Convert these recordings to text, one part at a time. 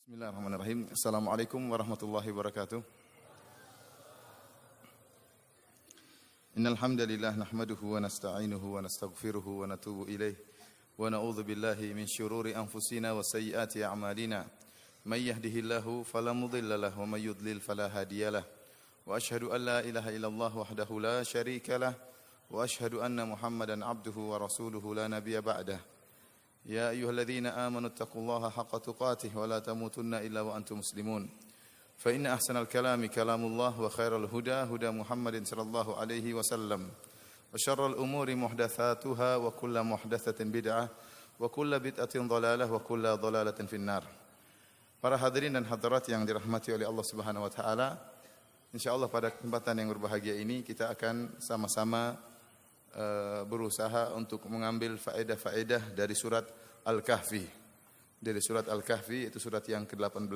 Bismillahirrahmanirrahim. Assalamualaikum warahmatullahi wabarakatuh. Innal hamdalillah nahmaduhu wa nasta'inuhu wa nastaghfiruhu wa natubu ilaih wa na'udzu billahi min syururi anfusina wa sayyiati a'malina. May yahdihillahu fala mudilla lahu wa may yudlil fala hadiyalah. Wa asyhadu an la ilaha illallah wahdahu la syarika lah wa asyhadu anna Muhammadan abduhu wa rasuluhu la nabiyya ba'dah. يا أيها الذين آمنوا اتقوا الله حق تقاته ولا تموتن إلا وأنتم مسلمون فإن أحسن الكلام كلام الله وخير الهدى هدى محمد صلى الله عليه وسلم وشر الأمور محدثاتها وكل محدثة بدعة وكل بدعة ضلالة وكل ضلالة في النار. Para hadirin dan hadirat yang dirahmati oleh Allah Subhanahu wa taala, insyaallah pada kesempatan yang berbahagia ini kita akan sama-sama berusaha untuk mengambil faedah-faedah dari surat Al-Kahfi. Dari surat Al-Kahfi, itu surat yang ke-18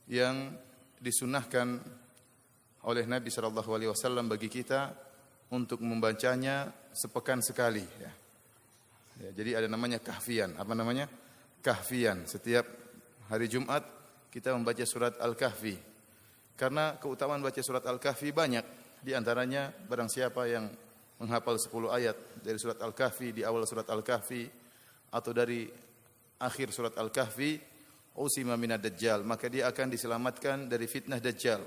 yang disunahkan oleh Nabi sallallahu alaihi wasallam bagi kita untuk membacanya sepekan sekali ya. Jadi ada namanya kahfian. Apa namanya? Kahfian. Setiap hari Jumat kita membaca surat Al-Kahfi. Karena keutamaan baca surat Al-Kahfi banyak. Di antaranya barang siapa yang menghafal 10 ayat dari surat Al-Kahfi di awal surat Al-Kahfi atau dari akhir surat Al-Kahfi, usima minad dajjal, maka dia akan diselamatkan dari fitnah dajjal.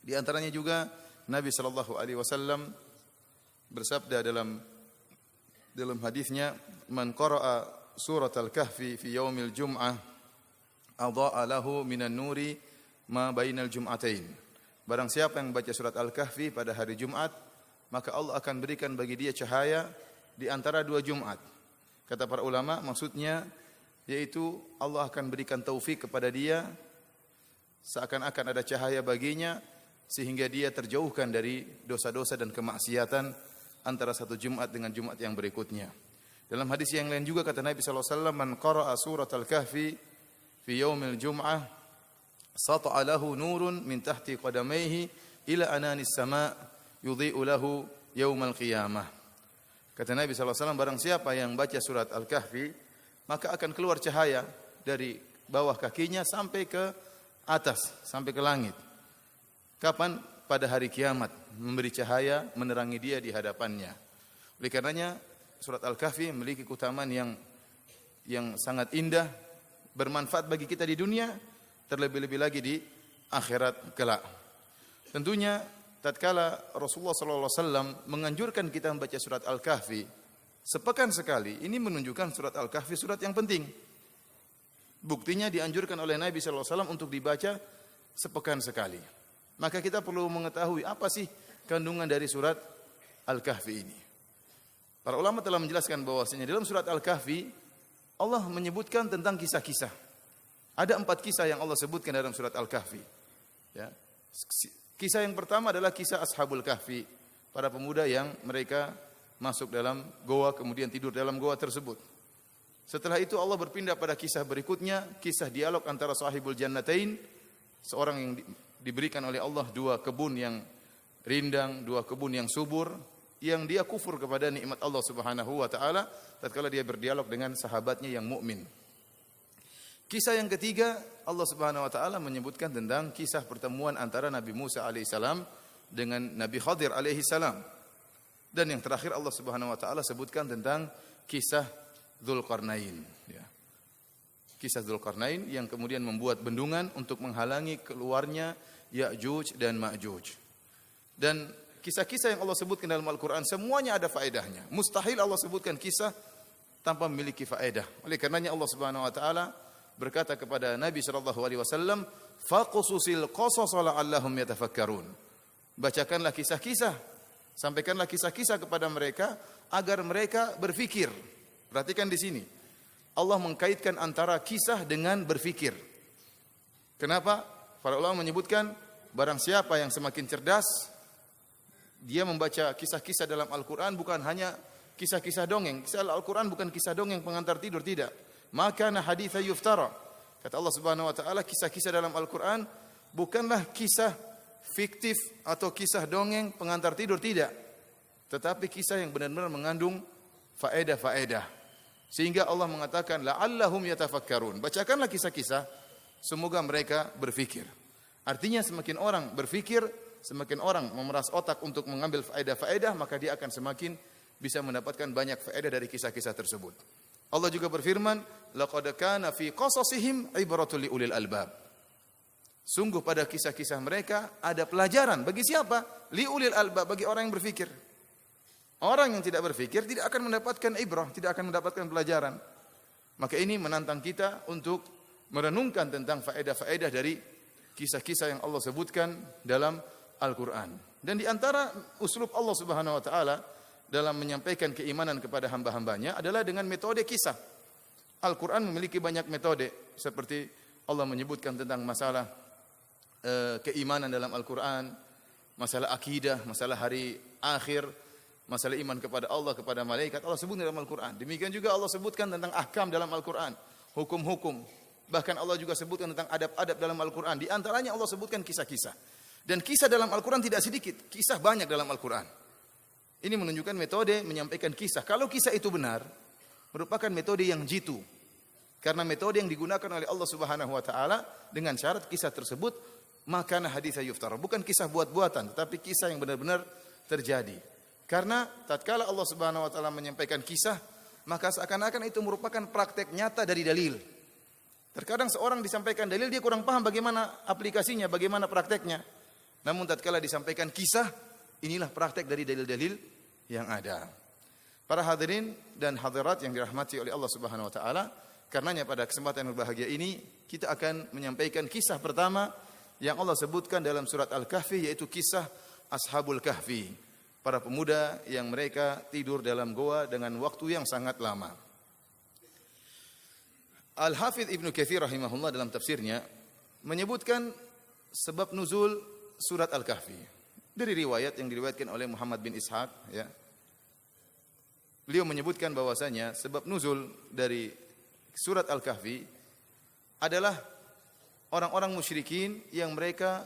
Di antaranya juga Nabi sallallahu alaihi wasallam bersabda dalam hadisnya, man qara'a surat Al-Kahfi fi yaumil jum'ah adha'a lahu minan nuri ma bainal jum'atain. Barang siapa yang baca surat Al-Kahfi pada hari Jumat, maka Allah akan berikan bagi dia cahaya di antara dua Jumat. Kata para ulama, maksudnya yaitu Allah akan berikan taufik kepada dia seakan-akan ada cahaya baginya sehingga dia terjauhkan dari dosa-dosa dan kemaksiatan antara satu Jumat dengan Jumat yang berikutnya. Dalam hadis yang lain juga kata Nabi sallallahu alaihi wasallam, man qara'a surat Al-Kahfi fi yaumil jum'ah sata'a lahu nurun min tahti qadamayhi ila ananis sama' yudhi'u lahu yaumal qiyamah. Kata Nabi sallallahu alaihi wasallam, barang siapa yang baca surat Al-Kahfi, maka akan keluar cahaya dari bawah kakinya sampai ke atas, sampai ke langit. Kapan? Pada hari kiamat, memberi cahaya, menerangi dia di hadapannya. Oleh karenanya surat Al-Kahfi memiliki keutamaan yang sangat indah, bermanfaat bagi kita di dunia, terlebih-lebih lagi di akhirat kelak. Tentunya tatkala Rasulullah sallallahu alaihi wasallam menganjurkan kita membaca surat Al-Kahfi sepekan sekali, ini menunjukkan surat Al-Kahfi surat yang penting. Buktinya dianjurkan oleh Nabi sallallahu alaihi wasallam untuk dibaca sepekan sekali. Maka kita perlu mengetahui apa sih kandungan dari surat Al-Kahfi ini. Para ulama telah menjelaskan bahwasanya dalam surat Al-Kahfi Allah menyebutkan tentang kisah-kisah. Ada 4 kisah yang Allah sebutkan dalam surat Al-Kahfi. Ya. Kisah yang pertama adalah kisah Ashabul Kahfi, para pemuda yang mereka masuk dalam goa kemudian tidur dalam goa tersebut. Setelah itu Allah berpindah pada kisah berikutnya, kisah dialog antara sahibul jannatain, seorang yang diberikan oleh Allah 2 kebun yang rindang, 2 kebun yang subur, yang dia kufur kepada nikmat Allah Subhanahu wa taala tatkala dia berdialog dengan sahabatnya yang mukmin. Kisah yang ketiga, Allah Subhanahu wa taala menyebutkan tentang kisah pertemuan antara Nabi Musa alaihissalam dengan Nabi Khadir alaihissalam. Dan yang terakhir Allah Subhanahu wa taala sebutkan tentang kisah Dzulqarnain, ya. Kisah Dzulqarnain yang kemudian membuat bendungan untuk menghalangi keluarnya Ya'juj dan Ma'juj. Dan kisah-kisah yang Allah sebutkan dalam Al-Qur'an semuanya ada faedahnya. Mustahil Allah sebutkan kisah tanpa memiliki faedah. Oleh karenanya Allah Subhanahu wa taala berkata kepada Nabi sallallahu alaihi wasallam, faqsusil qasas la'allahum yatafakkarun. Bacakanlah kisah-kisah, sampaikanlah kisah-kisah kepada mereka agar mereka berfikir. Perhatikan di sini. Allah mengkaitkan antara kisah dengan berfikir. Kenapa? Para ulama menyebutkan barang siapa yang semakin cerdas, dia membaca kisah-kisah dalam Al-Qur'an bukan hanya kisah-kisah dongeng. Kisah Al-Qur'an bukan kisah dongeng pengantar tidur, tidak. Maka haditha yuftara. Kata Allah Subhanahu wa taala, kisah-kisah dalam Al-Qur'an bukanlah kisah fiktif atau kisah dongeng pengantar tidur, tidak. Tetapi kisah yang benar-benar mengandung faedah-faedah. Sehingga Allah mengatakan la'allahum yatafakkarun. Bacakanlah kisah-kisah semoga mereka berfikir. Artinya semakin orang berfikir, semakin orang memeras otak untuk mengambil faedah-faedah, maka dia akan semakin bisa mendapatkan banyak faedah dari kisah-kisah tersebut. Allah juga berfirman, laqad kana fi qasasihim ibratul liulil albab. Sungguh pada kisah-kisah mereka ada pelajaran bagi siapa? Liulil albab, bagi orang yang berfikir. Orang yang tidak berfikir tidak akan mendapatkan ibrah, tidak akan mendapatkan pelajaran. Maka ini menantang kita untuk merenungkan tentang faedah-faedah dari kisah-kisah yang Allah sebutkan dalam Al-Quran. Dan di antara uslub Allah Subhanahu wa taala dalam menyampaikan keimanan kepada hamba-hambanya adalah dengan metode kisah. Al-Quran memiliki banyak metode, seperti Allah menyebutkan tentang masalah keimanan dalam Al-Quran, masalah akidah, masalah hari akhir, masalah iman kepada Allah, kepada malaikat, Allah sebut dalam Al-Quran. Demikian juga Allah sebutkan tentang ahkam dalam Al-Quran, hukum-hukum. Bahkan Allah juga sebutkan tentang adab-adab dalam Al-Quran. Di antaranya Allah sebutkan kisah-kisah. Dan kisah dalam Al-Quran tidak sedikit, kisah banyak dalam Al-Quran. Ini menunjukkan metode menyampaikan kisah. Kalau kisah itu benar, merupakan metode yang jitu. Karena metode yang digunakan oleh Allah Subhanahu wa taala dengan syarat kisah tersebut makana haditsa yuftara, bukan kisah buat-buatan, tetapi kisah yang benar-benar terjadi. Karena tatkala Allah Subhanahu wa taala menyampaikan kisah, maka seakan-akan itu merupakan praktek nyata dari dalil. Terkadang seorang disampaikan dalil, dia kurang paham bagaimana aplikasinya, bagaimana prakteknya. Namun tatkala disampaikan kisah, inilah praktek dari dalil-dalil yang ada. Para hadirin dan hadirat yang dirahmati oleh Allah Subhanahu wa taala, karenanya pada kesempatan yang berbahagia ini kita akan menyampaikan kisah pertama yang Allah sebutkan dalam surat Al-Kahfi, yaitu kisah Ashabul Kahfi, para pemuda yang mereka tidur dalam goa dengan waktu yang sangat lama. Al-Hafidz Ibnu Katsir rahimahullah dalam tafsirnya menyebutkan sebab nuzul surat Al-Kahfi dari riwayat yang diriwayatkan oleh Muhammad bin Ishaq, ya. Beliau menyebutkan bahwasanya sebab nuzul dari surat Al-Kahfi adalah orang-orang musyrikin yang mereka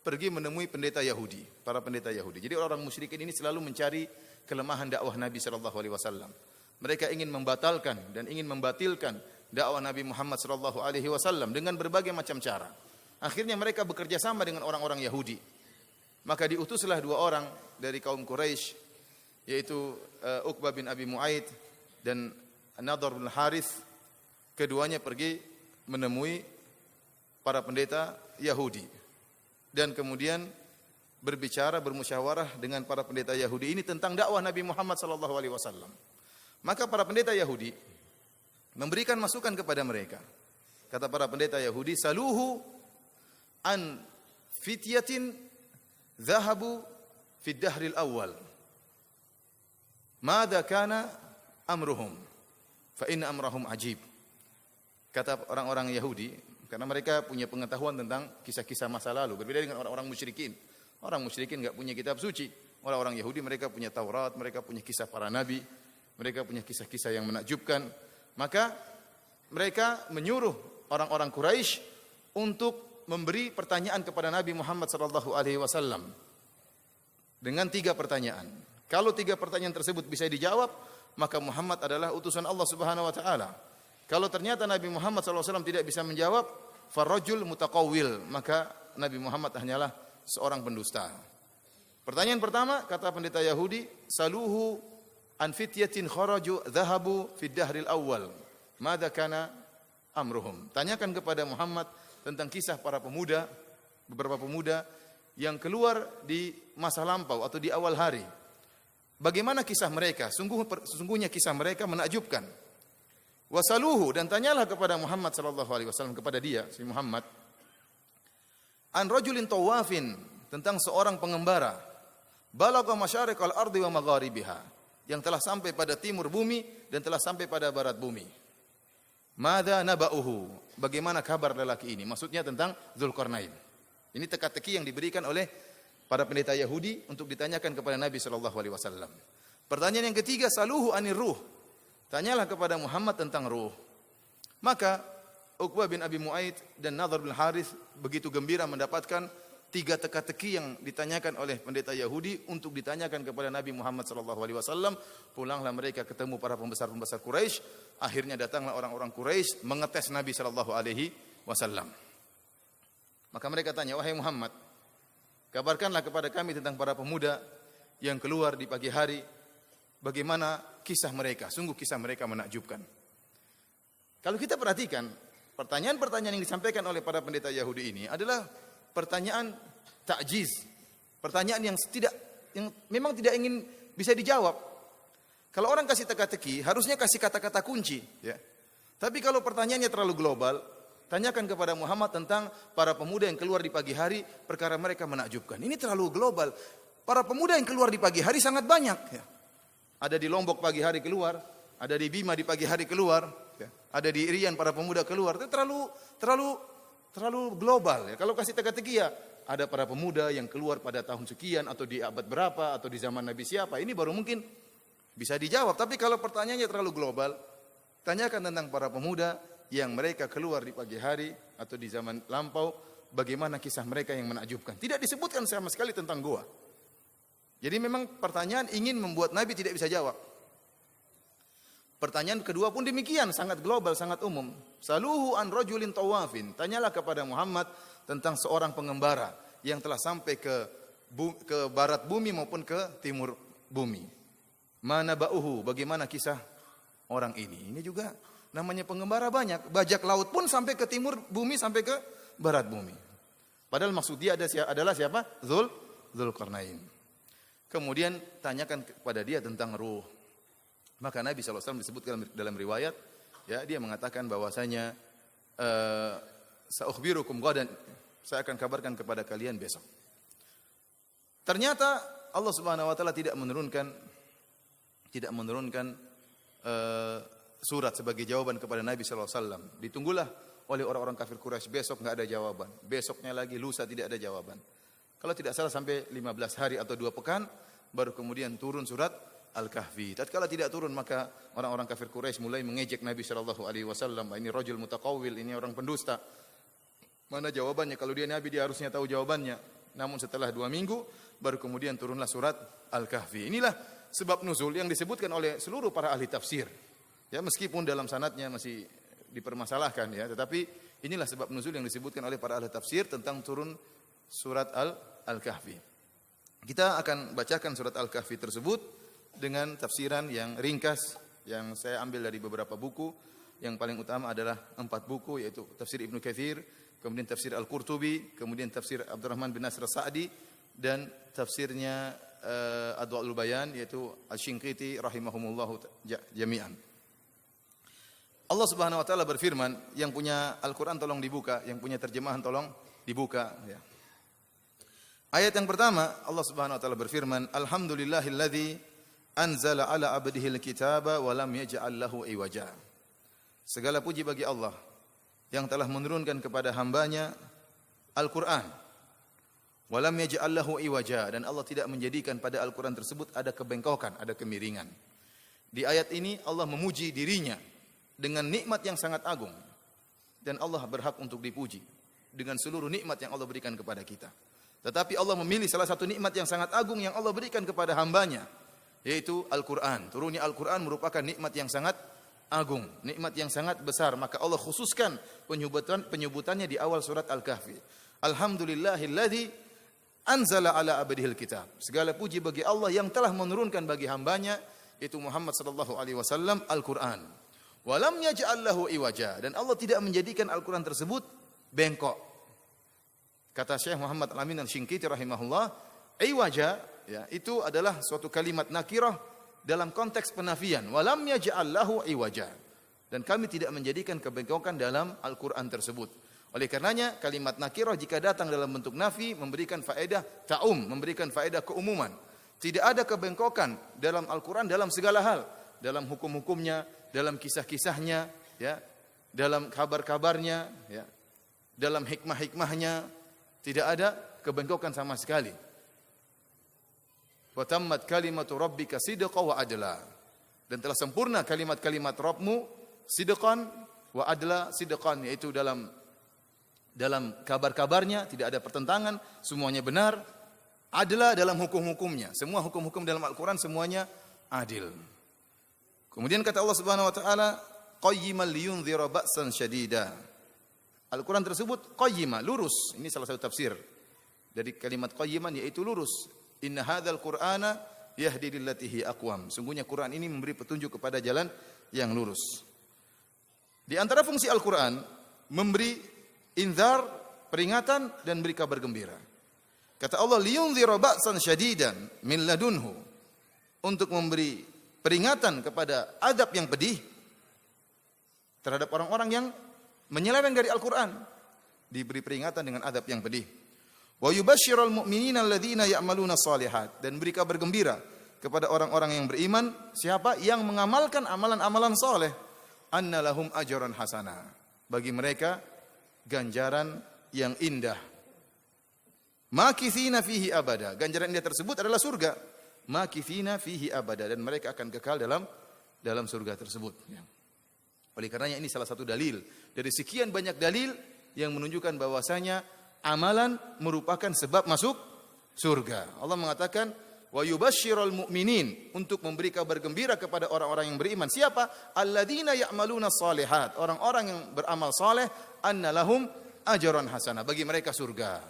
pergi menemui pendeta Yahudi, para pendeta Yahudi. Jadi orang musyrikin ini selalu mencari kelemahan dakwah Nabi sallallahu alaihi wasallam. Mereka ingin membatalkan dan ingin membatilkan dakwah Nabi Muhammad sallallahu alaihi wasallam dengan berbagai macam cara. Akhirnya mereka bekerja sama dengan orang-orang Yahudi. Maka diutuslah dua orang dari kaum Quraisy, yaitu Uqbah bin Abi Mu'aid dan Nadhr bin Harith. Keduanya pergi menemui para pendeta Yahudi dan kemudian berbicara, bermusyawarah dengan para pendeta Yahudi ini tentang dakwah Nabi Muhammad sallallahu alaihi wasallam. Maka para pendeta Yahudi memberikan masukan kepada mereka. Kata para pendeta Yahudi, saluhu an fityatin dhahabu fid dahril awal. Madza kana amruhum? Fa inna amrahum ajib. Kata orang-orang Yahudi, karena mereka punya pengetahuan tentang kisah-kisah masa lalu, berbeda dengan orang-orang musyrikin. Orang musyrikin enggak punya kitab suci. Orang-orang Yahudi mereka punya Taurat, mereka punya kisah para nabi, mereka punya kisah-kisah yang menakjubkan. Maka mereka menyuruh orang-orang Quraisy untuk memberi pertanyaan kepada Nabi Muhammad sallallahu alaihi wasallam dengan 3 pertanyaan. Kalau 3 pertanyaan tersebut bisa dijawab, maka Muhammad adalah utusan Allah Subhanahu wa taala. Kalau ternyata Nabi Muhammad SAW tidak bisa menjawab, farrajul mutaqawwil, maka Nabi Muhammad hanyalah seorang pendusta. Pertanyaan pertama, kata pendeta Yahudi, saluhu an fityatin kharaju dhahabu fid dahril awal. Madza kana amruhum? Tanyakan kepada Muhammad tentang kisah para pemuda, beberapa pemuda yang keluar di masa lampau atau di awal hari. Bagaimana kisah mereka? Sungguhnya kisah mereka menakjubkan. Wasaluhu, dan tanyalah kepada Muhammad sallallahu alaihi wasallam, kepada dia si Muhammad, an rajulin tawafin, tentang seorang pengembara, balagha masyariqal ardi wa magharibiha, yang telah sampai pada timur bumi dan telah sampai pada barat bumi. Madza naba'uhu? Bagaimana kabar lelaki ini? Maksudnya tentang Dzulqarnain. Ini teka-teki yang diberikan oleh para pendeta Yahudi untuk ditanyakan kepada Nabi sallallahu alaihi wasallam. Pertanyaan yang ketiga, saluhu anir ruh. Tanyalah kepada Muhammad tentang ruh. Maka Uqbah bin Abi Mu'aid dan Nadhr bin Harith begitu gembira mendapatkan 3 teka-teki yang ditanyakan oleh pendeta Yahudi untuk ditanyakan kepada Nabi Muhammad SAW. Pulanglah mereka ketemu para pembesar-pembesar Quraisy. Akhirnya datanglah orang-orang Quraisy mengetes Nabi SAW. wasallam. Maka mereka tanya, wahai Muhammad, kabarkanlah kepada kami tentang para pemuda yang keluar di pagi hari, bagaimana kisah mereka? Sungguh kisah mereka menakjubkan. Kalau kita perhatikan, pertanyaan-pertanyaan yang disampaikan oleh para pendeta Yahudi ini adalah pertanyaan ta'jiz, pertanyaan yang memang tidak ingin bisa dijawab. Kalau orang kasih teka-teki, harusnya kasih kata-kata kunci, ya. Tapi kalau pertanyaannya terlalu global, tanyakan kepada Muhammad tentang para pemuda yang keluar di pagi hari, perkara mereka menakjubkan. Ini terlalu global. Para pemuda yang keluar di pagi hari sangat banyak, ya. Ada di Lombok pagi hari keluar, ada di Bima di pagi hari keluar, ya. Ada di Irian para pemuda keluar. Itu terlalu global, ya. Kalau kasih teka-teki, ya, ada para pemuda yang keluar pada tahun sekian atau di abad berapa atau di zaman Nabi siapa. Ini baru mungkin bisa dijawab. Tapi kalau pertanyaannya terlalu global, tanyakan tentang para pemuda yang mereka keluar di pagi hari atau di zaman lampau, bagaimana kisah mereka yang menakjubkan. Tidak disebutkan sama sekali tentang goa. Jadi memang pertanyaan ingin membuat Nabi tidak bisa jawab. Pertanyaan kedua pun demikian, sangat global, sangat umum. Saluhu an rajulin tawafin. Tanyalah kepada Muhammad tentang seorang pengembara yang telah sampai ke barat bumi maupun ke timur bumi. Mana ba'uhu, bagaimana kisah orang ini? Ini juga namanya pengembara banyak. Bajak laut pun sampai ke timur bumi, sampai ke barat bumi. Padahal maksud dia adalah siapa? Dzulqarnain. Kemudian tanyakan kepada dia tentang ruh. Maka Nabi SAW disebutkan dalam riwayat, ya, dia mengatakan bahwasanya sa'ukhbirukum ghadan, saya akan kabarkan kepada kalian besok. Ternyata Allah Subhanahu wa taala tidak menurunkan surat sebagai jawaban kepada Nabi SAW. Ditunggulah oleh orang-orang kafir Quraisy, besok enggak ada jawaban. Besoknya lagi, lusa tidak ada jawaban. Kalau tidak salah sampai 15 hari atau 2 pekan baru kemudian turun surat Al-Kahfi. Tatkala tidak turun, maka orang-orang kafir Quraisy mulai mengejek Nabi sallallahu alaihi wasallam, ini rajul mutaqawwil, ini orang pendusta. Mana jawabannya? Kalau dia nabi, dia harusnya tahu jawabannya. Namun setelah 2 minggu baru kemudian turunlah surat Al-Kahfi. Inilah sebab nuzul yang disebutkan oleh seluruh para ahli tafsir. Ya, meskipun dalam sanadnya masih dipermasalahkan, ya, tetapi inilah sebab nuzul yang disebutkan oleh para ahli tafsir tentang turun surat Al-Kahfi. Kita akan bacakan surat Al-Kahfi tersebut dengan tafsiran yang ringkas yang saya ambil dari beberapa buku. Yang paling utama adalah 4 buku, yaitu tafsir Ibnu Katsir, kemudian tafsir Al-Qurtubi, kemudian tafsir Abdurrahman bin Nasr As-Sa'di, dan tafsirnya Adwa'ul Bayan, yaitu Asy-Shinqiti rahimahumullahu jami'an. Allah Subhanahu wa taala berfirman, yang punya Al-Qur'an tolong dibuka, yang punya terjemahan tolong dibuka, ya. Ayat yang pertama, Allah Subhanahu wa taala berfirman, Alhamdulillahilladzi anzala ala abdihil kitaba wa lam yaj'al lahu iwaja. Segala puji bagi Allah yang telah menurunkan kepada hambanya Al-Qur'an. Wa lam yaj'al lahu iwaja, dan Allah tidak menjadikan pada Al-Qur'an tersebut ada kebengkokan, ada kemiringan. Di ayat ini Allah memuji dirinya dengan nikmat yang sangat agung, dan Allah berhak untuk dipuji dengan seluruh nikmat yang Allah berikan kepada kita. Tetapi Allah memilih salah satu nikmat yang sangat agung yang Allah berikan kepada hambanya, yaitu Al-Quran. Turunnya Al-Quran merupakan nikmat yang sangat agung, nikmat yang sangat besar. Maka Allah khususkan penyebutannya di awal surat Al-Kahfi. Alhamdulillahilladzi anzala ala abdihil kitab. Segala puji bagi Allah yang telah menurunkan bagi hambanya, yaitu Muhammad sallallahu alaihi wasallam, Al-Quran. Wa lam yaj'al lahu iwaja, dan Allah tidak menjadikan Al-Quran tersebut bengkok. Kata Syekh Muhammad Al-Amin Asy-Shinqiti rahimahullah, iwaja, ya, itu adalah suatu kalimat nakirah dalam konteks penafian. Walam yaj'al lahu iwaja. Dan kami tidak menjadikan kebengkokan dalam Al-Quran tersebut. Oleh karenanya kalimat nakirah jika datang dalam bentuk nafi memberikan faedah ta'um, memberikan faedah keumuman. Tidak ada kebengkokan dalam Al-Quran dalam segala hal, dalam hukum-hukumnya, dalam kisah-kisahnya, ya, dalam kabar-kabarnya, ya, dalam hikmah-hikmahnya, tidak ada kebengkokan sama sekali. Wa tammat kalimatu rabbika sidqan wa adla. Dan telah sempurna kalimat-kalimat Rabbmu sidqan wa adla, sidqan yaitu dalam kabar-kabarnya tidak ada pertentangan, semuanya benar. Adla dalam hukum-hukumnya, semua hukum-hukum dalam Al-Qur'an semuanya adil. Kemudian kata Allah Subhanahu wa taala, qayyiman liyunzira ba'san syadida. Al-Quran tersebut qayyimah, lurus. Ini salah satu tafsir dari kalimat qayyiman, yaitu lurus. Inna hadzal Qur'ana yahdi lillati hi aqwam. Sungguhnya Quran ini memberi petunjuk kepada jalan yang lurus. Di antara fungsi Al-Quran, memberi inzar, peringatan, dan beri kabar gembira. Kata Allah, liyunzira ba'san syadidan min ladunhu. Untuk memberi peringatan kepada adab yang pedih terhadap orang-orang yang menyeleweng dari Al-Quran. Diberi peringatan dengan adab yang pedih. Wa yubashshiral mu'minina alladzina ya'maluna shalihat. Dan beri kabar gembira kepada orang-orang yang beriman. Siapa? Yang mengamalkan amalan-amalan saleh. Anna lahum ajran hasanah. Bagi mereka ganjaran yang indah. Makithina fihi abada. Ganjaran indah tersebut adalah surga. Makithina fihi abada. Dan mereka akan kekal dalam surga tersebut. Oleh karenanya ini salah satu dalil dari sekian banyak dalil yang menunjukkan bahwasanya amalan merupakan sebab masuk surga. Allah mengatakan wa yubashshiral mu'minin, untuk memberi kabar gembira kepada orang-orang yang beriman. Siapa? Alladzina ya'maluna shalihat. Orang-orang yang beramal saleh, anna lahum ajran hasanah. Bagi mereka surga.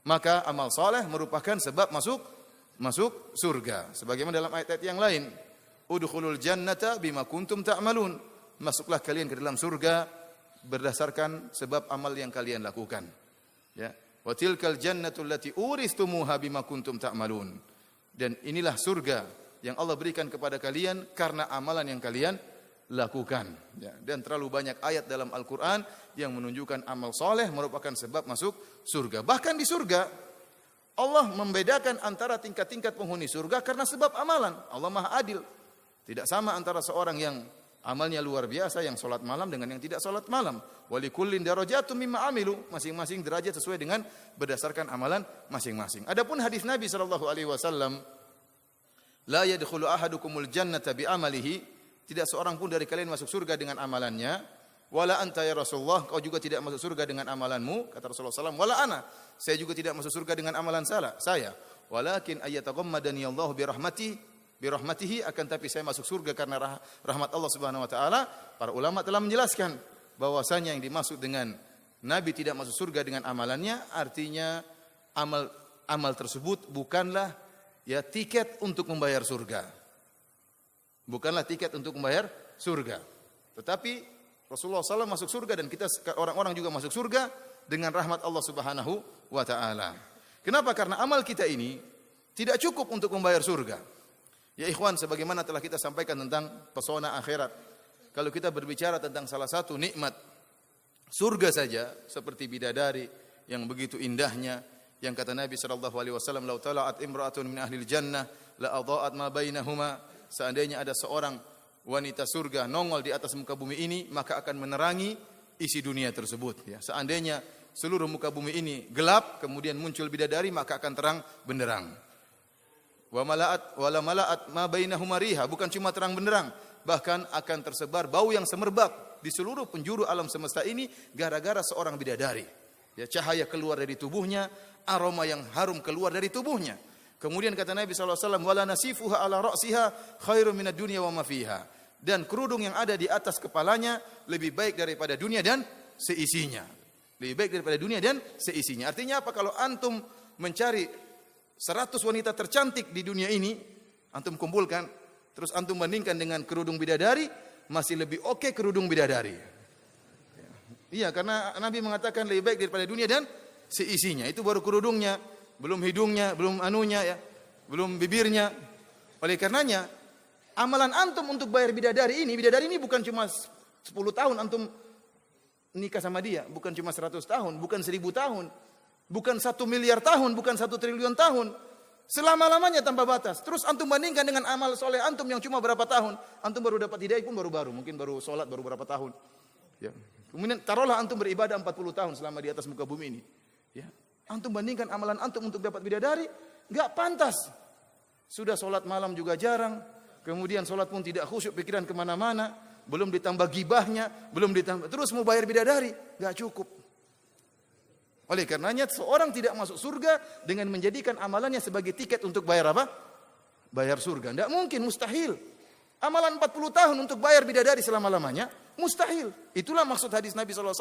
Maka amal saleh merupakan sebab masuk surga. Sebagaimana dalam ayat-ayat yang lain, udkhulul jannata bima kuntum ta'malun. Masuklah kalian ke dalam surga berdasarkan sebab amal yang kalian lakukan. Ya. Wa tilkal jannatu allati uristumuha bima kuntum ta'malun. Dan inilah surga yang Allah berikan kepada kalian karena amalan yang kalian lakukan. Ya. Dan terlalu banyak ayat dalam Al-Quran yang menunjukkan amal soleh merupakan sebab masuk surga. Bahkan di surga Allah membedakan antara tingkat-tingkat penghuni surga karena sebab amalan. Allah Maha Adil. Tidak sama antara seorang yang amalnya luar biasa yang salat malam dengan yang tidak salat malam. Walikullin darajatum mimma amilu. Masing-masing derajat sesuai dengan berdasarkan amalan masing-masing. Adapun hadis Nabi sallallahu alaihi wasallam, la yadkhulu ahadukumul jannata bi amalihi, tidak seorang pun dari kalian masuk surga dengan amalannya. Wala anta ya Rasulullah, kau juga tidak masuk surga dengan amalanmu, kata Rasulullah sallallahu alaihi wasallam. Wala ana, saya juga tidak masuk surga dengan amalan saya. Walakin ayyataghammadani Allah bi rahmatihi, akan tapi saya masuk surga karena rahmat Allah Subhanahu wa taala. Para ulama telah menjelaskan bahwasanya yang dimaksud dengan Nabi tidak masuk surga dengan amalannya, artinya amal tersebut bukanlah ya tiket untuk membayar surga. Bukanlah tiket untuk membayar surga. Tetapi Rasulullah SAW masuk surga dan kita orang-orang juga masuk surga dengan rahmat Allah Subhanahu wa taala. Kenapa? Karena amal kita ini tidak cukup untuk membayar surga. Ya ikhwan, sebagaimana telah kita sampaikan tentang pesona akhirat. Kalau kita berbicara tentang salah satu nikmat surga saja, seperti bidadari yang begitu indahnya, yang kata Nabi sallallahu alaihi wasallam, "Lau tala'at imra'atun min ahlil jannah la adha'at ma bainahuma." Seandainya ada seorang wanita surga nongol di atas muka bumi ini, maka akan menerangi isi dunia tersebut. Ya, seandainya seluruh muka bumi ini gelap, kemudian muncul bidadari, maka akan terang benderang. Wa mala'at ma bainahuma riha, bukan cuma terang benderang, bahkan akan tersebar bau yang semerbak di seluruh penjuru alam semesta ini gara-gara seorang bidadari. Ya, cahaya keluar dari tubuhnya, aroma yang harum keluar dari tubuhnya. Kemudian kata Nabi sallallahu alaihi wasallam, wala nasifuha ala ra'siha khairum minad dunya wa ma fiha. Dan kerudung yang ada di atas kepalanya lebih baik daripada dunia dan seisinya. Lebih baik daripada dunia dan seisinya. Artinya apa? Kalau antum mencari 100 wanita tercantik di dunia ini, antum kumpulkan, terus antum bandingkan dengan kerudung bidadari, masih lebih oke kerudung bidadari. Iya, karena Nabi mengatakan lebih baik daripada dunia dan seisinya. Itu baru kerudungnya, belum hidungnya, belum anunya ya, belum bibirnya. Oleh karenanya, amalan antum untuk bayar bidadari ini bukan cuma 10 tahun antum nikah sama dia, bukan cuma 100 tahun, bukan 1000 tahun. Bukan 1 miliar tahun, bukan 1 triliun tahun. Selama-lamanya tanpa batas. Terus antum bandingkan dengan amal soleh antum yang cuma berapa tahun. Antum baru dapat hidayah pun baru-baru. Mungkin baru sholat baru berapa tahun. Ya. Kemudian taruhlah antum beribadah 40 tahun selama di atas muka bumi ini. Ya. Antum bandingkan amalan antum untuk dapat bidadari. Gak pantas. Sudah sholat malam juga jarang. Kemudian sholat pun tidak khusyuk, pikiran kemana-mana. Belum ditambah gibahnya. Belum ditambah. Terus mau bayar bidadari. Gak cukup. Oleh karenanya seorang tidak masuk surga dengan menjadikan amalannya sebagai tiket untuk bayar apa? Bayar surga. Tidak mungkin, mustahil. Amalan 40 tahun untuk bayar bidadari selama-lamanya mustahil. Itulah maksud hadis Nabi SAW,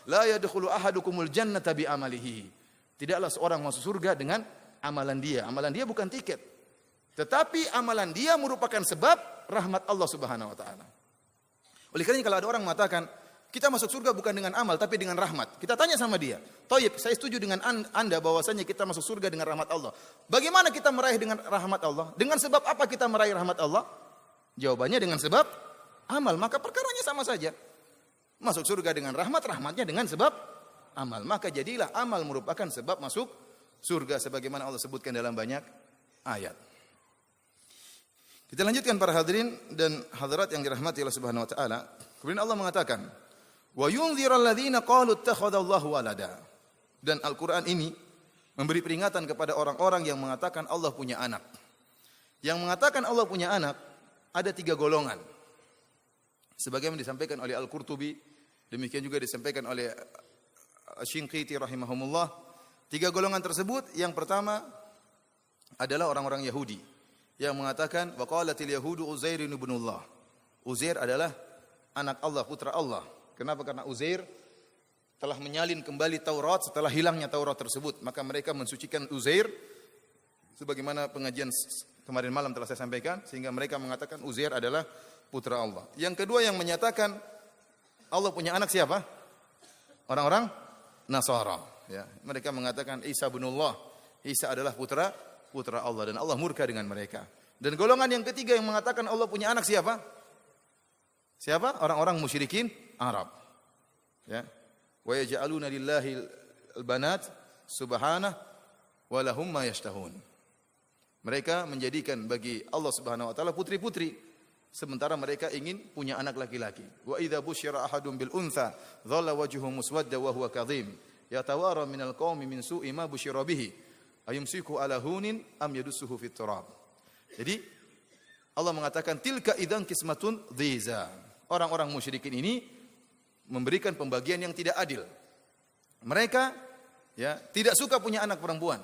la yadkhulu ahadukumul jannata bi amalihi. Tidaklah seorang masuk surga dengan amalan dia. Amalan dia bukan tiket. Tetapi amalan dia merupakan sebab rahmat Allah Subhanahu wa taala. Oleh karena kalau ada orang mengatakan, kita masuk surga bukan dengan amal tapi dengan rahmat. Kita tanya sama dia, "Thayyib, saya setuju dengan Anda bahwasanya kita masuk surga dengan rahmat Allah. Bagaimana kita meraih dengan rahmat Allah? Dengan sebab apa kita meraih rahmat Allah?" Jawabannya dengan sebab amal, maka perkaranya sama saja. Masuk surga dengan rahmat, rahmatnya dengan sebab amal. Maka jadilah amal merupakan sebab masuk surga sebagaimana Allah sebutkan dalam banyak ayat. Kita lanjutkan para hadirin dan hadirat yang dirahmati Allah Subhanahu wa taala. Kemudian Allah mengatakan, "Wa yunziral ladzina qalu ittakhadallahu walada." Dan Al-Qur'an ini memberi peringatan kepada orang-orang yang mengatakan Allah punya anak. Yang mengatakan Allah punya anak ada 3 golongan. Sebagaimana disampaikan oleh Al-Qurtubi, demikian juga disampaikan oleh Asy-Shinqiti rahimahumullah. 3 golongan tersebut, yang pertama adalah orang-orang Yahudi yang mengatakan wa qalatil yahudu Uzair ibnullah. Uzair adalah anak Allah, putra Allah. Kenapa? Karena Uzair telah menyalin kembali Taurat setelah hilangnya Taurat tersebut. Maka mereka mensucikan Uzair sebagaimana pengajian kemarin malam telah saya sampaikan, sehingga mereka mengatakan Uzair adalah putra Allah. Yang kedua yang menyatakan Allah punya anak siapa? Orang-orang Nasara. Ya, mereka mengatakan Isa binullah. Isa adalah putra Allah dan Allah murka dengan mereka. Dan golongan yang ketiga yang mengatakan Allah punya anak siapa? Siapa? Orang-orang musyrikin Arab. Ya. Wa yaj'aluna lillahi al-banat subhanahu wa lahum ma yashtahun. Mereka menjadikan bagi Allah Subhanahu wa taala putri-putri sementara mereka ingin punya anak laki-laki. Wa idza busyira ahadun bil untha dhalla wajhuhu muswadda wa huwa kadhim yatawara minal qaumi min su'i ma busyira bihi ayumsiku ala hunin am yadussuhu fit turab. Jadi Allah mengatakan tilka idzan qismatun dhiza. Orang-orang musyrikin ini memberikan pembagian yang tidak adil. Mereka ya tidak suka punya anak perempuan.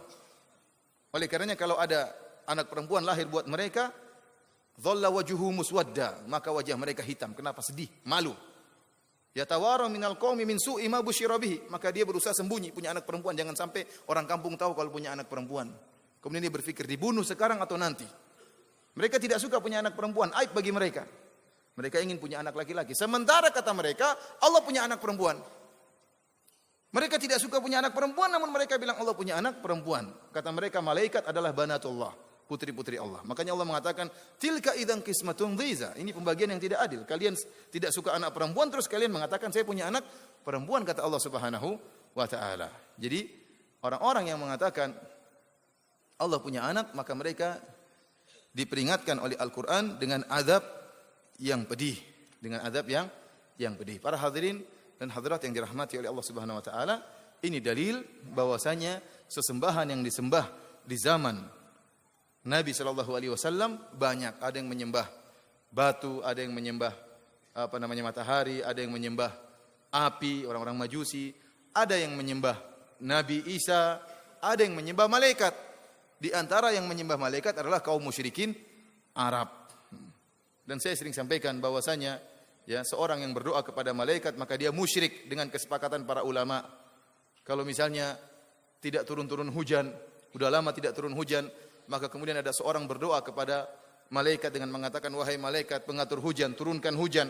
Oleh karenanya kalau ada anak perempuan lahir buat mereka, dhalla wajhuhu muswadda, maka wajah mereka hitam. Kenapa? Sedih, malu. Yatawara minal qaumi min su'i ma busyira bihi, maka dia berusaha sembunyi punya anak perempuan, jangan sampai orang kampung tahu kalau punya anak perempuan. Kemudian dia berpikir dibunuh sekarang atau nanti. Mereka tidak suka punya anak perempuan, aib bagi mereka. Mereka ingin punya anak laki-laki. Sementara kata mereka, Allah punya anak perempuan. Mereka tidak suka punya anak perempuan, namun mereka bilang Allah punya anak perempuan. Kata mereka malaikat adalah banatullah, putri-putri Allah. Makanya Allah mengatakan tilka idzan qismatun dhiza. Ini pembagian yang tidak adil. Kalian tidak suka anak perempuan terus kalian mengatakan saya punya anak perempuan, kata Allah Subhanahu wa taala. Jadi orang-orang yang mengatakan Allah punya anak, maka mereka diperingatkan oleh Al-Qur'an dengan azab yang pedih, dengan azab yang pedih. Para hadirin dan hadirat yang dirahmati oleh Allah Subhanahu wa taala, ini dalil bahwasanya sesembahan yang disembah di zaman Nabi sallallahu alaihi wasallam banyak. Ada yang menyembah batu, ada yang menyembah matahari, ada yang menyembah api, orang-orang Majusi, ada yang menyembah Nabi Isa, ada yang menyembah malaikat. Di antara yang menyembah malaikat adalah kaum musyrikin Arab. Dan saya sering sampaikan bahwasanya ya seorang yang berdoa kepada malaikat maka dia musyrik dengan kesepakatan para ulama. Kalau misalnya tidak turun-turun hujan, sudah lama tidak turun hujan, maka kemudian ada seorang berdoa kepada malaikat dengan mengatakan wahai malaikat pengatur hujan, turunkan hujan.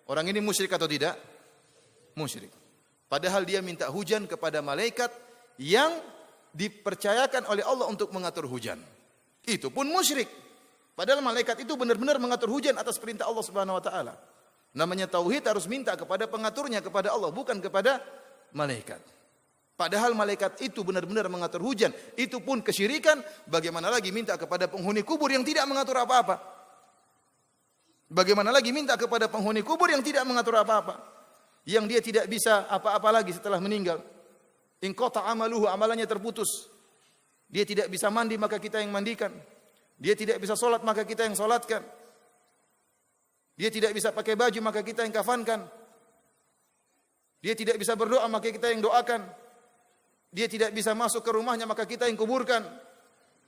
Orang ini musyrik atau tidak? Musyrik. Padahal dia minta hujan kepada malaikat yang dipercayakan oleh Allah untuk mengatur hujan. Itu pun musyrik. Padahal malaikat itu benar-benar mengatur hujan atas perintah Allah Subhanahu wa taala. Namanya tauhid harus minta kepada pengaturnya, kepada Allah, bukan kepada malaikat. Padahal malaikat itu benar-benar mengatur hujan, itu pun kesyirikan, bagaimana lagi minta kepada penghuni kubur yang tidak mengatur apa-apa? Bagaimana lagi minta kepada penghuni kubur yang tidak mengatur apa-apa? Yang dia tidak bisa apa-apa lagi setelah meninggal. In qata amaluhu, amalannya terputus. Dia tidak bisa mandi, maka kita yang mandikan. Dia tidak bisa sholat, maka kita yang sholatkan. Dia tidak bisa pakai baju, maka kita yang kafankan. Dia tidak bisa berdoa, maka kita yang doakan. Dia tidak bisa masuk ke rumahnya, maka kita yang kuburkan.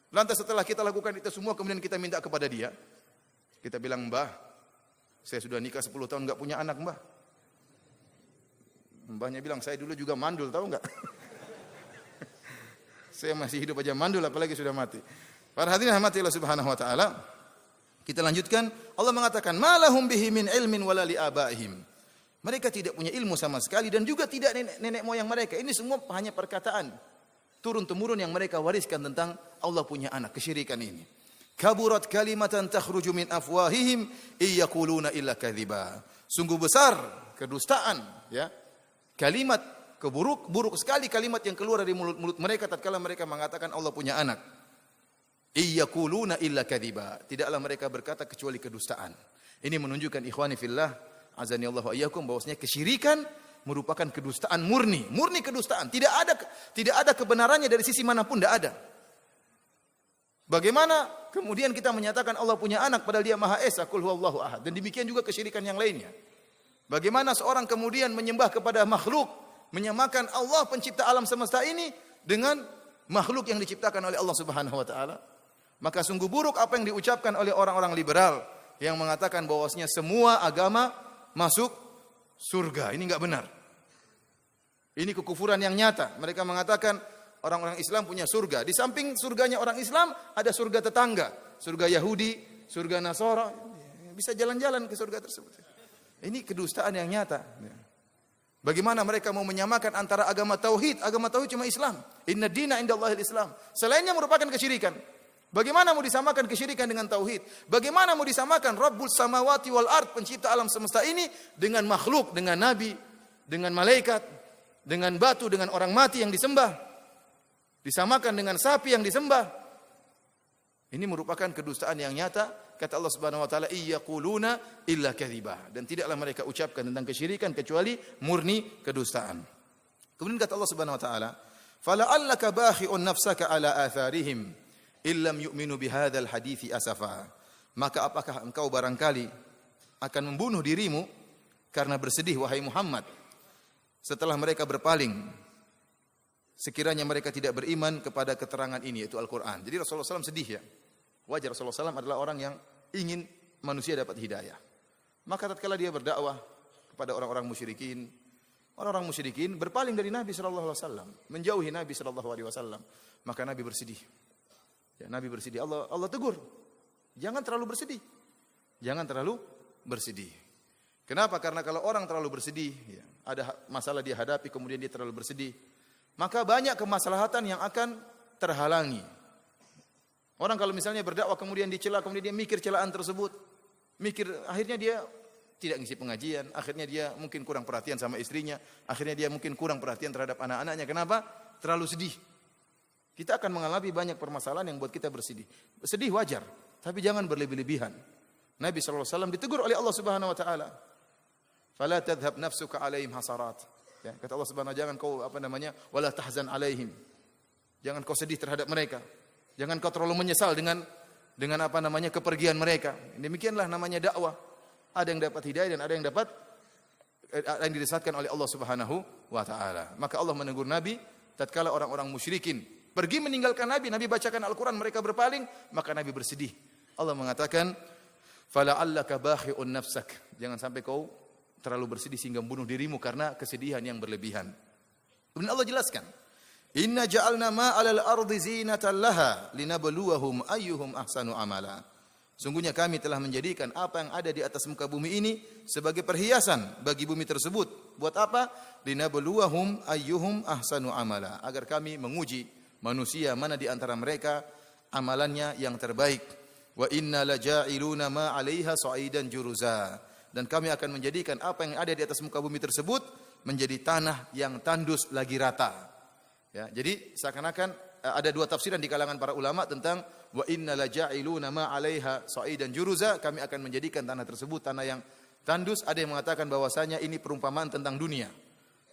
Lantas setelah kita lakukan itu semua, kemudian kita minta kepada dia. Kita bilang, Mbah, Saya sudah nikah 10 tahun enggak punya anak, Mbah. Mbahnya bilang, saya dulu juga mandul, tahu enggak? Saya masih hidup aja mandul, apalagi sudah mati. Para hadirin rahmati Allah Subhanahu wa taala. Kita lanjutkan. Allah mengatakan, "Malahum bihi min ilmin wala li abaihim." Mereka tidak punya ilmu sama sekali dan juga tidak nenek moyang mereka. Ini semua hanya perkataan turun temurun yang mereka wariskan tentang Allah punya anak, kesyirikan ini. Kaburat kalimatan takhruju min afwahihim iyaquluna illa kadhiba. Sungguh besar kedustaan, ya. Kalimat buruk sekali kalimat yang keluar dari mulut mereka tatkala mereka mengatakan Allah punya anak. Iyaquluna illa kadhiba. Tidaklah mereka berkata kecuali kedustaan. Ini menunjukkan ikhwani fillah, azani Allah wa iyyakum, bahwasanya kesyirikan merupakan kedustaan murni kedustaan. Tidak ada kebenarannya dari sisi manapun, tidak ada. Bagaimana kemudian kita menyatakan Allah punya anak padahal Dia Maha Esa, qul huwallahu ahad. Dan demikian juga kesyirikan yang lainnya. Bagaimana seorang kemudian menyembah kepada makhluk, menyamakan Allah pencipta alam semesta ini dengan makhluk yang diciptakan oleh Allah Subhanahu wa taala. Maka sungguh buruk apa yang diucapkan oleh orang-orang liberal yang mengatakan bahwasanya semua agama masuk surga. Ini enggak benar. Ini kekufuran yang nyata. Mereka mengatakan orang-orang Islam punya surga. Di samping surganya orang Islam, ada surga tetangga. Surga Yahudi, surga Nasara. Bisa jalan-jalan ke surga tersebut. Ini kedustaan yang nyata. Bagaimana mereka mau menyamakan antara agama tauhid cuma Islam. Inna dina indallahil Islam. Selainnya merupakan kesyirikan. Bagaimana mau disamakan kesyirikan dengan tauhid? Bagaimana mau disamakan Rabbus samawati wal ard, pencipta alam semesta ini, dengan makhluk, dengan nabi, dengan malaikat, dengan batu, dengan orang mati yang disembah? Disamakan dengan sapi yang disembah. Ini merupakan kedustaan yang nyata. Kata Allah Subhanahu wa taala, iyaquluna illa kadhiba. Dan tidaklah mereka ucapkan tentang kesyirikan kecuali murni kedustaan. Kemudian kata Allah Subhanahu wa taala, "Fala'allaka bakhi'un nafsaka ala atharihim illam yu'minu bihadzal hadithi asafa." Maka apakah engkau barangkali akan membunuh dirimu karena bersedih wahai Muhammad setelah mereka berpaling, sekiranya mereka tidak beriman kepada keterangan ini, yaitu Al-Quran. Jadi Rasulullah SAW sedih, ya. Wajar, Rasulullah SAW adalah orang yang ingin manusia dapat hidayah. Maka tatkala dia berdakwah kepada orang-orang musyrikin berpaling dari Nabi SAW, menjauhi Nabi SAW. Maka Nabi bersedih. Ya, Nabi bersedih. Allah tegur, jangan terlalu bersedih. Jangan terlalu bersedih. Kenapa? Karena kalau orang terlalu bersedih, ya, ada masalah dia hadapi, kemudian dia terlalu bersedih, maka banyak kemaslahatan yang akan terhalangi. Orang kalau misalnya berdakwah kemudian dicela, kemudian dia mikir celaan tersebut, akhirnya dia tidak ngisi pengajian, akhirnya dia mungkin kurang perhatian sama istrinya, akhirnya dia mungkin kurang perhatian terhadap anak-anaknya. Kenapa? Terlalu sedih. Kita akan mengalami banyak permasalahan yang buat kita bersedih. Sedih wajar, tapi jangan berlebih-lebihan. Nabi SAW ditegur oleh Allah Subhanahu wa taala. Fala tadhhab nafsuka alaihim hasarat. Ya, kata Allah Subhanahu wa taala, jangan kau wala tahzan alaihim. Jangan kau sedih terhadap mereka. Jangan kau terlalu menyesal dengan kepergian mereka. Demikianlah namanya dakwah. Ada yang dapat hidayah dan ada yang dirisatkan oleh Allah Subhanahu wa taala. Maka Allah menegur Nabi tatkala orang-orang musyrikin pergi meninggalkan Nabi bacakan Al-Qur'an, mereka berpaling, maka Nabi bersedih. Allah mengatakan, "Fala'allaka bakhi'un nafsak." Jangan sampai kau terlalu bersedih sehingga membunuh dirimu karena kesedihan yang berlebihan. Kemudian Allah jelaskan, "Inna ja'alna ma 'alal ardi zinatan laha linabluwahum ayyuhum ahsanu amala." Sungguhnya kami telah menjadikan apa yang ada di atas muka bumi ini sebagai perhiasan bagi bumi tersebut. Buat apa? Linabluwahum ayyuhum ahsanu amala. Agar kami menguji manusia mana di antara mereka amalannya yang terbaik. Wa inna laja'iluna ma 'alaiha sa'idan juruza. Dan kami akan menjadikan apa yang ada di atas muka bumi tersebut menjadi tanah yang tandus lagi rata. Ya, jadi seakan-akan ada dua tafsiran di kalangan para ulama tentang wa inna laja'iluna ma 'alaiha sa'idan juruza, kami akan menjadikan tanah tersebut tanah yang tandus. Ada yang mengatakan bahwasanya ini perumpamaan tentang dunia.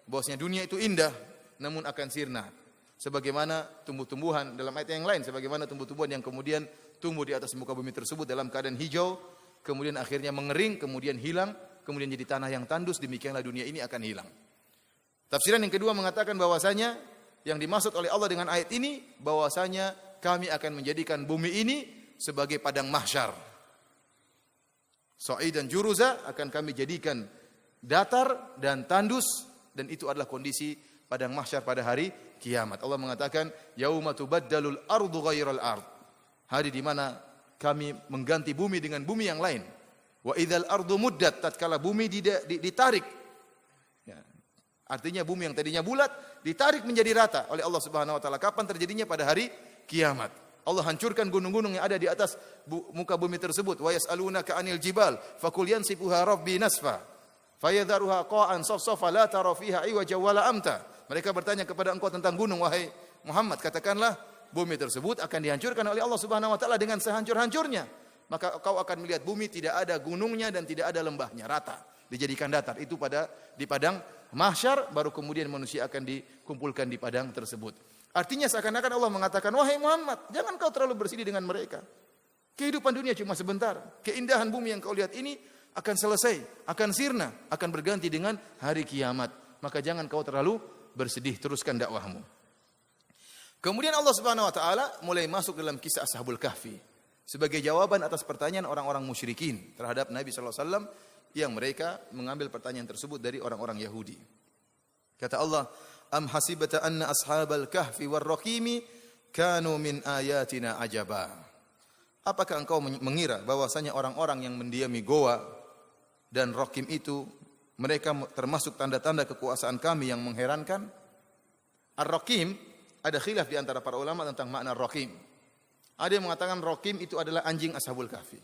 Bahwasanya dunia itu indah namun akan sirna. Sebagaimana tumbuh-tumbuhan dalam ayat yang lain, sebagaimana tumbuh-tumbuhan yang kemudian tumbuh di atas muka bumi tersebut dalam keadaan hijau, kemudian akhirnya mengering, kemudian hilang, kemudian jadi tanah yang tandus, demikianlah dunia ini akan hilang. Tafsiran yang kedua mengatakan bahwasanya yang dimaksud oleh Allah dengan ayat ini bahwasanya kami akan menjadikan bumi ini sebagai padang mahsyar. Sa'idan juruza, akan kami jadikan datar dan tandus, dan itu adalah kondisi padang mahsyar pada hari kiamat. Allah mengatakan, yauma tubaddalul ardu ghairal ard. Hari di mana kami mengganti bumi dengan bumi yang lain. Wa idzal ardu muddat, tatkala bumi ditarik. Ya. Artinya bumi yang tadinya bulat ditarik menjadi rata oleh Allah Subhanahu wa taala. Kapan terjadinya? Pada hari kiamat. Allah hancurkan gunung-gunung yang ada di atas muka bumi tersebut. Wa yas'alunaka 'anil jibal faqul yansifuha rabbi nasfa fayadharuha qa'an safsafa la tara fiha iwaja wala amta. Mereka bertanya kepada engkau tentang gunung, wahai Muhammad, katakanlah bumi tersebut akan dihancurkan oleh Allah Subhanahu wa taala dengan sehancur-hancurnya. Maka kau akan melihat bumi tidak ada gunungnya dan tidak ada lembahnya, rata, dijadikan datar. Itu di padang mahsyar, baru kemudian manusia akan dikumpulkan di padang tersebut. Artinya seakan-akan Allah mengatakan, wahai Muhammad, jangan kau terlalu bersedih dengan mereka. Kehidupan dunia cuma sebentar. Keindahan bumi yang kau lihat ini akan selesai, akan sirna, akan berganti dengan hari kiamat. Maka jangan kau terlalu bersedih, teruskan dakwahmu. Kemudian Allah Subhanahu wa taala mulai masuk dalam kisah Ashabul Kahfi sebagai jawaban atas pertanyaan orang-orang musyrikin terhadap Nabi sallallahu alaihi wasallam yang mereka mengambil pertanyaan tersebut dari orang-orang Yahudi. Kata Allah, am hasibata anna ashabal kahfi war raqimi kanu min ayatina ajaba. Apakah engkau mengira bahwasanya orang-orang yang mendiami goa dan Raqim itu mereka termasuk tanda-tanda kekuasaan kami yang mengherankan? Ar-Raqim, ada khilaf di antara para ulama tentang makna Raqim. Ada yang mengatakan Raqim itu adalah anjing Ashabul Kahfi.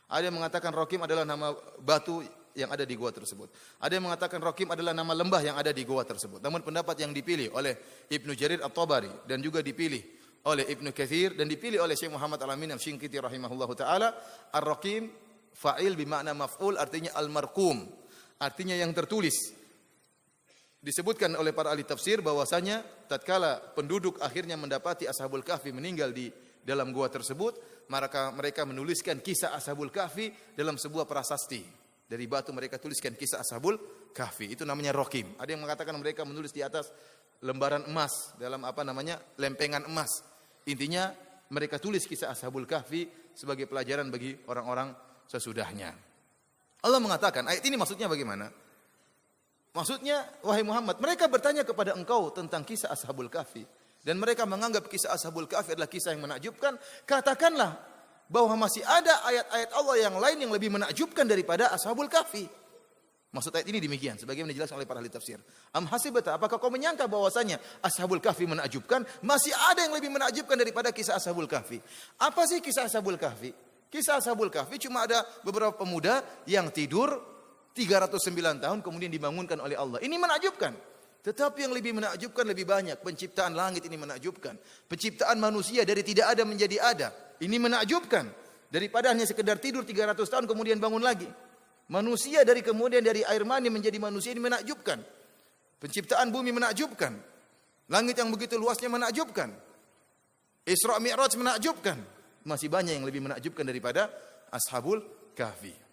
Ada yang mengatakan Raqim adalah nama batu yang ada di gua tersebut. Ada yang mengatakan Raqim adalah nama lembah yang ada di gua tersebut. Namun pendapat yang dipilih oleh Ibnu Jarir At-Tabari dan juga dipilih oleh Ibnu Katsir dan dipilih oleh Syekh Muhammad Al-Amin Al-Shinqiti rahimahullahu taala, Ar-Raqim fa'il bermakna maf'ul, artinya al-marqum, artinya yang tertulis. Disebutkan oleh para ahli tafsir bahwasanya tatkala penduduk akhirnya mendapati Ashabul Kahfi meninggal di dalam gua tersebut, maka mereka menuliskan kisah Ashabul Kahfi dalam sebuah prasasti. Dari batu mereka tuliskan kisah Ashabul Kahfi. Itu namanya Raqim. Ada yang mengatakan mereka menulis di atas lembaran emas, dalam lempengan emas. Intinya mereka tulis kisah Ashabul Kahfi sebagai pelajaran bagi orang-orang sesudahnya. Allah mengatakan, ayat ini maksudnya bagaimana? Maksudnya, wahai Muhammad, mereka bertanya kepada engkau tentang kisah Ashabul Kahfi dan mereka menganggap kisah Ashabul Kahfi adalah kisah yang menakjubkan. Katakanlah bahwa masih ada ayat-ayat Allah yang lain yang lebih menakjubkan daripada Ashabul Kahfi. Maksud ayat ini demikian, sebagaimana dijelaskan oleh para ahli tafsir. Am hasibata, apakah kau menyangka bahwasanya Ashabul Kahfi menakjubkan? Masih ada yang lebih menakjubkan daripada kisah Ashabul Kahfi. Apa sih kisah Ashabul Kahfi? Kisah Ashabul Kahfi cuma ada beberapa pemuda yang tidur 309 tahun kemudian dibangunkan oleh Allah. Ini menakjubkan. Tetapi yang lebih menakjubkan lebih banyak. Penciptaan langit ini menakjubkan. Penciptaan manusia dari tidak ada menjadi ada. Ini menakjubkan. Daripada hanya sekedar tidur 300 tahun kemudian bangun lagi. Manusia dari air mani menjadi manusia ini menakjubkan. Penciptaan bumi menakjubkan. Langit yang begitu luasnya menakjubkan. Isra Mi'raj menakjubkan. Masih banyak yang lebih menakjubkan daripada Ashabul Kahfi.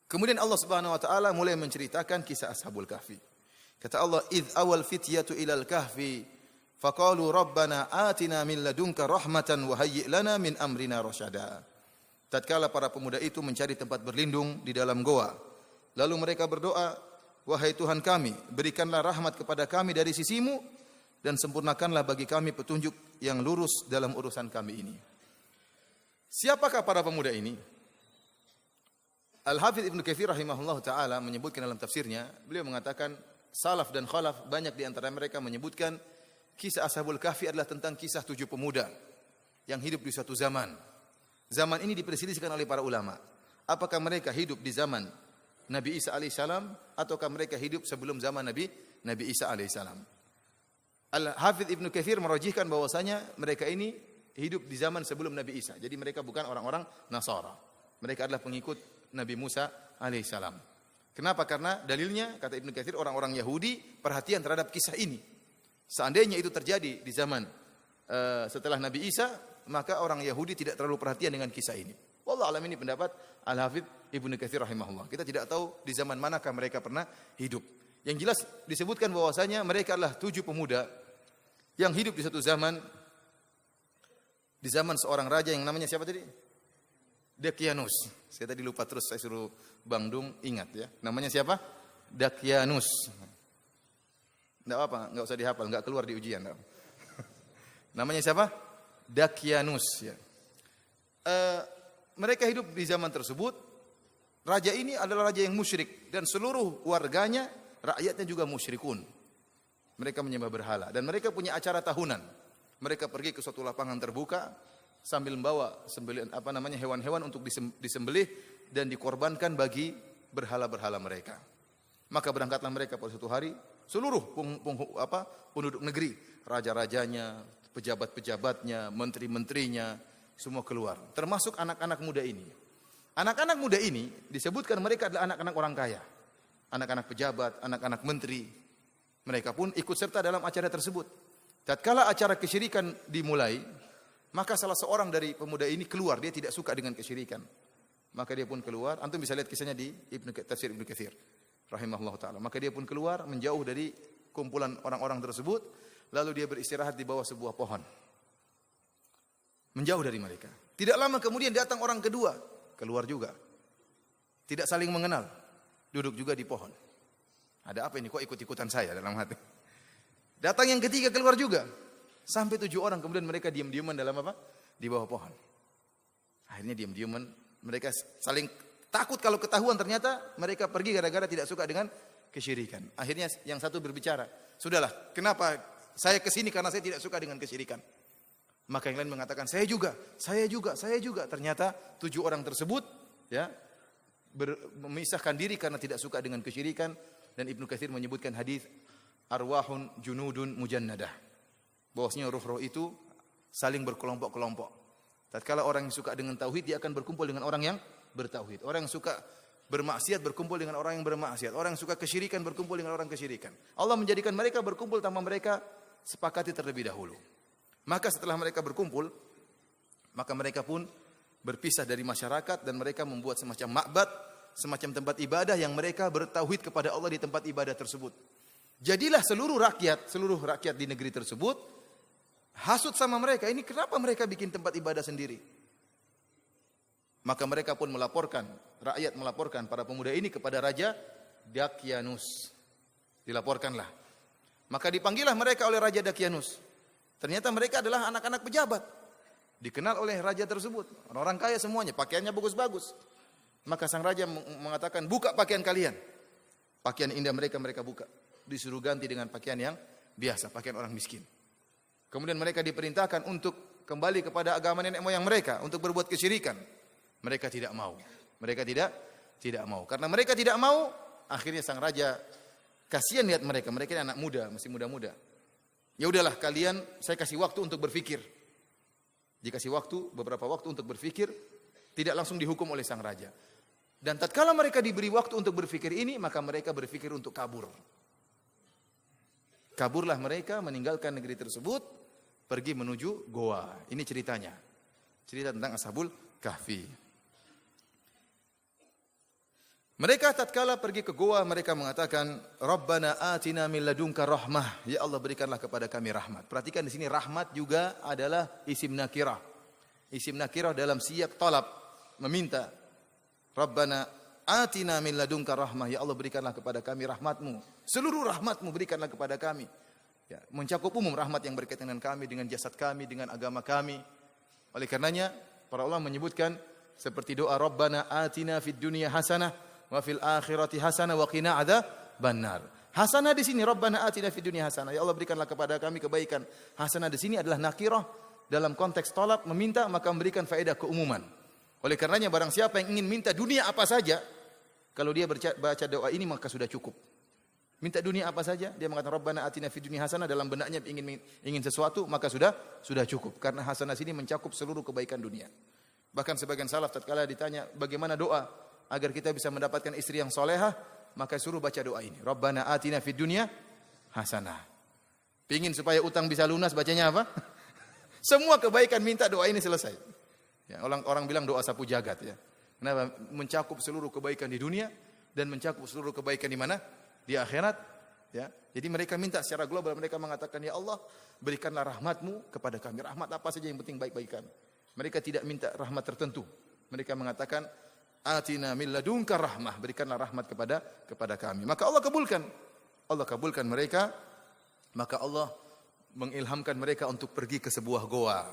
Kemudian Allah Subhanahu wa taala mulai menceritakan kisah Ashabul Kahfi. Kata Allah, "Idz awal fityatu ilal kahfi faqalu rabbana atina min ladunka rahmatan wa hayyi' lana min amrina rasyada." Tatkala para pemuda itu mencari tempat berlindung di dalam goa, lalu mereka berdoa, "Wahai Tuhan kami, berikanlah rahmat kepada kami dari sisimu dan sempurnakanlah bagi kami petunjuk yang lurus dalam urusan kami ini." Siapakah para pemuda ini? Al-Hafidz Ibnu Katsir rahimahullah ta'ala menyebutkan dalam tafsirnya, beliau mengatakan salaf dan khalaf banyak di antara mereka menyebutkan kisah Ashabul Kahfi adalah tentang kisah 7 pemuda yang hidup di suatu zaman. Zaman ini diperselisihkan oleh para ulama. Apakah mereka hidup di zaman Nabi Isa alaihissalam ataukah mereka hidup sebelum zaman Nabi Isa alaihissalam? Al-Hafidz Ibnu Katsir merajihkan bahwasanya mereka ini hidup di zaman sebelum Nabi Isa. Jadi mereka bukan orang-orang Nasara. Mereka adalah pengikut Nabi Musa alaihissalam. Kenapa? Karena dalilnya, kata Ibnu Katsir, orang-orang Yahudi perhatian terhadap kisah ini. Seandainya itu terjadi di zaman setelah Nabi Isa, maka orang Yahudi tidak terlalu perhatian dengan kisah ini. Wallah alam, ini pendapat Al-Hafidz Ibnu Katsir rahimahullah. Kita tidak tahu di zaman manakah mereka pernah hidup. Yang jelas disebutkan bahwasanya mereka adalah 7 pemuda yang hidup di satu zaman, di zaman seorang raja yang namanya siapa tadi? Dakianus. Saya tadi lupa terus, saya suruh Bang Dung ingat ya. Namanya siapa? Dakianus. Enggak apa, enggak usah dihafal, enggak keluar di ujian. Enggak. Namanya siapa? Dakianus ya. Mereka hidup di zaman tersebut. Raja ini adalah raja yang musyrik dan seluruh warganya, rakyatnya juga musyrikun. Mereka menyembah berhala dan mereka punya acara tahunan. Mereka pergi ke suatu lapangan terbuka sambil membawa hewan-hewan untuk disembelih dan dikorbankan bagi berhala-berhala mereka. Maka berangkatlah mereka pada suatu hari, seluruh penduduk negeri, raja-rajanya, pejabat-pejabatnya, menteri-menterinya, semua keluar, termasuk anak-anak muda ini. Anak-anak muda ini disebutkan mereka adalah anak-anak orang kaya, anak-anak pejabat, anak-anak menteri. Mereka pun ikut serta dalam acara tersebut. Tatkala acara kesyirikan dimulai, maka salah seorang dari pemuda ini keluar, dia tidak suka dengan kesyirikan. Maka dia pun keluar, antum bisa lihat kisahnya di tafsir Ibnu Katsir rahimahullah taala. Maka dia pun keluar menjauh dari kumpulan orang-orang tersebut, lalu dia beristirahat di bawah sebuah pohon. Menjauh dari mereka. Tidak lama kemudian datang orang kedua, keluar juga. Tidak saling mengenal, duduk juga di pohon. Ada apa ini, kok ikut-ikutan saya dalam hati. Datang yang ketiga, keluar juga. Sampai 7 orang, kemudian mereka diam-diaman dalam apa? Di bawah pohon. Akhirnya diam-diaman, mereka saling takut kalau ketahuan, ternyata mereka pergi gara-gara tidak suka dengan kesyirikan. Akhirnya yang satu berbicara, sudahlah, kenapa saya kesini karena saya tidak suka dengan kesyirikan. Maka yang lain mengatakan, saya juga. Ternyata 7 orang tersebut ya memisahkan diri karena tidak suka dengan kesyirikan. Dan Ibnu Katsir menyebutkan hadis arwahun junudun mujannadah. Bahwasanya ruh-ruh itu saling berkelompok-kelompok. Tatkala orang yang suka dengan tauhid, dia akan berkumpul dengan orang yang bertauhid. Orang yang suka bermaksiat berkumpul dengan orang yang bermaksiat. Orang yang suka kesyirikan berkumpul dengan orang kesyirikan. Allah menjadikan mereka berkumpul tanpa mereka sepakati terlebih dahulu. Maka setelah mereka berkumpul, maka mereka pun berpisah dari masyarakat dan mereka membuat semacam ma'bad, semacam tempat ibadah yang mereka bertauhid kepada Allah di tempat ibadah tersebut. Jadilah seluruh rakyat di negeri tersebut hasut sama mereka. Ini kenapa mereka bikin tempat ibadah sendiri? Maka mereka pun rakyat melaporkan para pemuda ini kepada Raja Dakianus. Dilaporkanlah. Maka dipanggillah mereka oleh Raja Dakianus. Ternyata mereka adalah anak-anak pejabat. Dikenal oleh raja tersebut. Orang kaya semuanya, pakaiannya bagus-bagus. Maka sang raja mengatakan, buka pakaian kalian. Pakaian indah mereka buka. Disuruh ganti dengan pakaian yang biasa, pakaian orang miskin. Kemudian mereka diperintahkan untuk kembali kepada agama nenek moyang mereka, untuk berbuat kesyirikan. Mereka tidak mau. Mereka tidak mau. Karena mereka tidak mau, akhirnya sang raja kasihan lihat mereka. Mereka ini anak muda, masih muda-muda. Ya udahlah, kalian saya kasih waktu untuk berpikir. Dikasih beberapa waktu untuk berpikir, tidak langsung dihukum oleh sang raja. Dan tatkala mereka diberi waktu untuk berpikir ini, maka mereka berpikir untuk kabur. Kaburlah mereka meninggalkan negeri tersebut, pergi menuju goa. Ini ceritanya. Cerita tentang Ashabul Kahfi. Mereka tatkala pergi ke goa, mereka mengatakan, Rabbana atina min ladunka rahmah. Ya Allah, berikanlah kepada kami rahmat. Perhatikan di sini rahmat juga adalah isim nakirah. Isim nakirah dalam siyak talab, meminta. Rabbana atina min ladunka rahmah. Ya Allah, berikanlah kepada kami rahmatmu. Seluruh rahmatmu berikanlah kepada kami. Ya, mencakup umum rahmat yang berkaitan dengan kami, dengan jasad kami, dengan agama kami. Oleh karenanya, para ulama menyebutkan seperti doa Rabbana atina fid dunya hasanah wa fil akhirati hasanah wa qina adzabannar. Hasanah di sini Rabbana atina fid dunya hasanah. Ya Allah, berikanlah kepada kami kebaikan. Hasanah di sini adalah nakirah dalam konteks talab, meminta, maka memberikan faedah keumuman. Oleh karenanya barang siapa yang ingin minta dunia apa saja, kalau dia baca doa ini maka sudah cukup. Minta dunia apa saja, dia mengatakan Rabbana atina fid dunya hasanah, dalam benaknya ingin sesuatu, maka sudah cukup, karena hasanah sini mencakup seluruh kebaikan dunia. Bahkan sebagian salaf tatkala ditanya bagaimana doa agar kita bisa mendapatkan istri yang solehah, maka suruh baca doa ini. Rabbana atina fid dunya hasanah. Pingin supaya utang bisa lunas, bacanya apa? Semua kebaikan minta doa ini selesai. Ya, orang bilang doa sapu jagat ya. Kenapa? Mencakup seluruh kebaikan di dunia dan mencakup seluruh kebaikan di mana? Di akhirat. Ya. Jadi mereka minta secara global, mereka mengatakan, ya Allah, berikanlah rahmatmu kepada kami. Rahmat apa saja yang penting baik bagi kami. Mereka tidak minta rahmat tertentu. Mereka mengatakan, atina min ladunka rahmah, berikanlah rahmat kepada kami. Maka Allah kabulkan. Allah kabulkan mereka, maka Allah mengilhamkan mereka untuk pergi ke sebuah goa.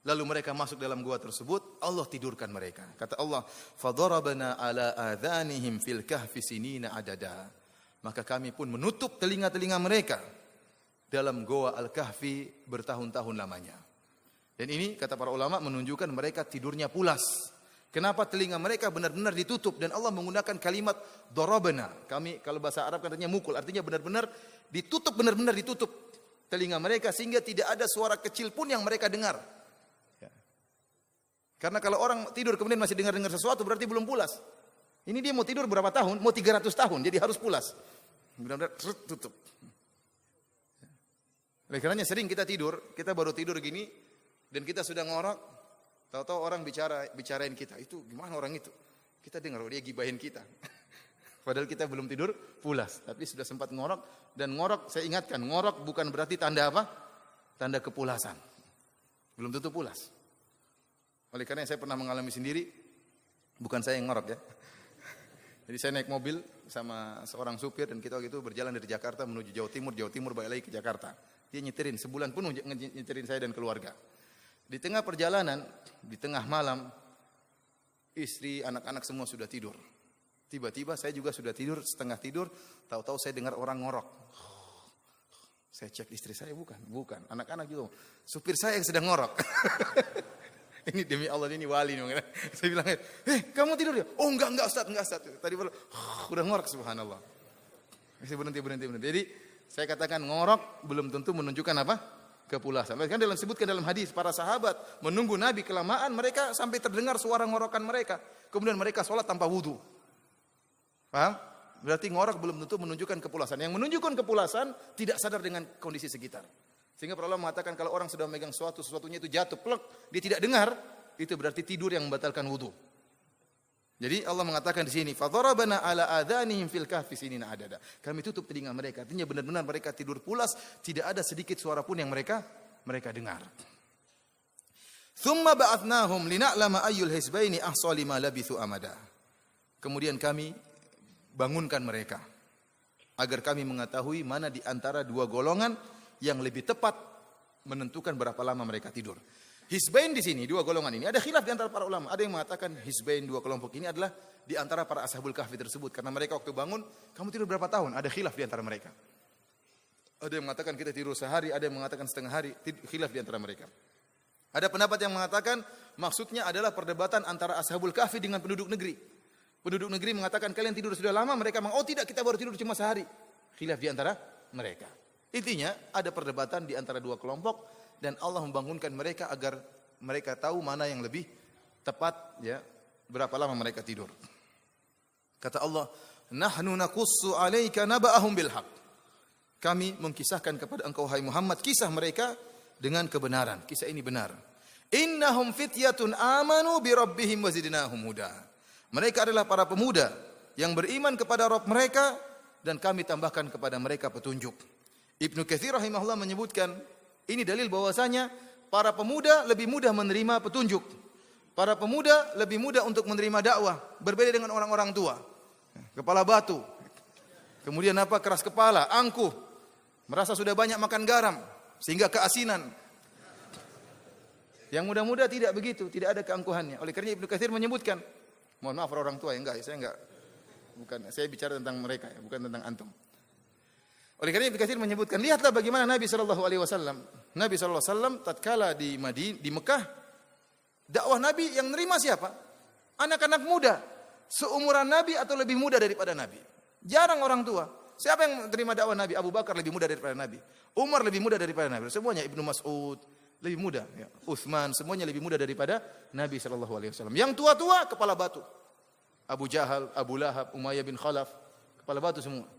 Lalu mereka masuk dalam goa tersebut, Allah tidurkan mereka. Kata Allah, fadarabna ala adhanihim fil kahfi sinina adada. Maka kami pun menutup telinga-telinga mereka dalam goa Al-Kahfi bertahun-tahun lamanya. Dan ini kata para ulama menunjukkan mereka tidurnya pulas. Kenapa telinga mereka benar-benar ditutup, dan Allah menggunakan kalimat darabna. Kami kalau bahasa Arab katanya mukul, artinya benar-benar ditutup telinga mereka sehingga tidak ada suara kecil pun yang mereka dengar. Ya. Karena kalau orang tidur kemudian masih dengar sesuatu berarti belum pulas. Ini dia mau tidur berapa tahun? Mau 300 tahun, jadi harus pulas. Benar-benar tutup. Oleh karenanya sering kita tidur, kita baru tidur gini dan kita sudah ngorok, tahu-tahu orang bicarain kita, itu gimana orang itu? Kita dengar dia gibahin kita. Padahal kita belum tidur pulas, tapi sudah sempat ngorok. Dan ngorok, saya ingatkan, ngorok bukan berarti tanda apa? Tanda kepulasan. Belum tentu pulas. Oleh karena saya pernah mengalami sendiri, bukan saya yang ngorok ya. Jadi saya naik mobil sama seorang supir dan kita waktu itu berjalan dari Jakarta menuju Jawa Timur balik lagi ke Jakarta. Dia nyetirin sebulan penuh nyetirin saya dan keluarga. Di tengah perjalanan, di tengah malam, istri, anak-anak semua sudah tidur. Tiba-tiba saya juga sudah tidur, setengah tidur, tahu-tahu saya dengar orang ngorok. Saya cek istri saya, bukan. Anak-anak juga. Supir saya yang sedang ngorok. Ini demi Allah, ini wali. Saya bilang, kamu tidur ya? Oh enggak Ustaz. Tadi baru, udah ngorok, subhanallah. Saya berhenti. Jadi saya katakan ngorok belum tentu menunjukkan apa? Kepulasan. Kan disebutkan dalam hadis, para sahabat menunggu Nabi kelamaan, mereka sampai terdengar suara ngorokan mereka. Kemudian mereka sholat tanpa wudu. Paham? Berarti ngorok belum tentu menunjukkan kepulasan. Yang menunjukkan kepulasan tidak sadar dengan kondisi sekitar. Sehingga para ulama mengatakan kalau orang sudah memegang sesuatunya itu jatuh, plek, dia tidak dengar, itu berarti tidur yang membatalkan wudu. Jadi Allah mengatakan di sini, fadarabna ala adhanihim fil kahfi sinina adada. Kami tutup telinga mereka. Artinya benar-benar mereka tidur pulas, tidak ada sedikit suara pun yang mereka dengar. Thumma ba'athnahum lina'lama ayyul hizbaini ahsa lima labithu amada. Kemudian kami bangunkan mereka agar kami mengetahui mana di antara dua golongan yang lebih tepat menentukan berapa lama mereka tidur. Hizbain di sini, dua golongan ini, ada khilaf di antara para ulama. Ada yang mengatakan Hizbain, dua kelompok ini adalah di antara para ashabul kahfi tersebut. Karena mereka waktu bangun, kamu tidur berapa tahun? Ada khilaf di antara mereka. Ada yang mengatakan kita tidur sehari, ada yang mengatakan setengah hari, khilaf di antara mereka. Ada pendapat yang mengatakan maksudnya adalah perdebatan antara ashabul kahfi dengan penduduk negeri. Penduduk negeri mengatakan kalian tidur sudah lama, mereka mengatakan oh tidak, kita baru tidur cuma sehari. Khilaf di antara mereka. Intinya ada perdebatan di antara dua kelompok dan Allah membangunkan mereka agar mereka tahu mana yang lebih tepat, ya, berapa lama mereka tidur. Kata Allah, nahnu naqussu 'alaika naba'ahum bil haqq. Kami mengkisahkan kepada engkau hai Muhammad kisah mereka dengan kebenaran. Kisah ini benar. Innahum fityatun amanu bi rabbihim wa zidnahum huda. Mereka adalah para pemuda yang beriman kepada Rabb mereka dan kami tambahkan kepada mereka petunjuk. Ibnu Katsir rahimahullah menyebutkan ini dalil bahwasanya para pemuda lebih mudah menerima petunjuk. Para pemuda lebih mudah untuk menerima dakwah, berbeda dengan orang-orang tua. Kepala batu. Kemudian apa? Keras kepala, angkuh. Merasa sudah banyak makan garam sehingga keasinan. Yang muda-muda tidak begitu, tidak ada keangkuhannya. Oleh karena Ibnu Katsir menyebutkan, mohon maaf orang tua ya, bukan, saya bicara tentang mereka ya, bukan tentang antum. Oleh karena Ibnu Katsir menyebutkan, lihatlah bagaimana Nabi sallallahu alaihi wasallam. Nabi sallallahu alaihi wasallam tatkala di Mekah, dakwah Nabi yang nerima siapa? Anak-anak muda, seumuran Nabi atau lebih muda daripada Nabi. Jarang orang tua. Siapa yang terima dakwah Nabi? Abu Bakar lebih muda daripada Nabi. Umar lebih muda daripada Nabi. Semuanya, Ibnu Mas'ud lebih muda, ya. Utsman semuanya lebih muda daripada Nabi sallallahu alaihi wasallam. Yang tua-tua kepala batu. Abu Jahal, Abu Lahab, Umayyah bin Khalaf, kepala batu semua.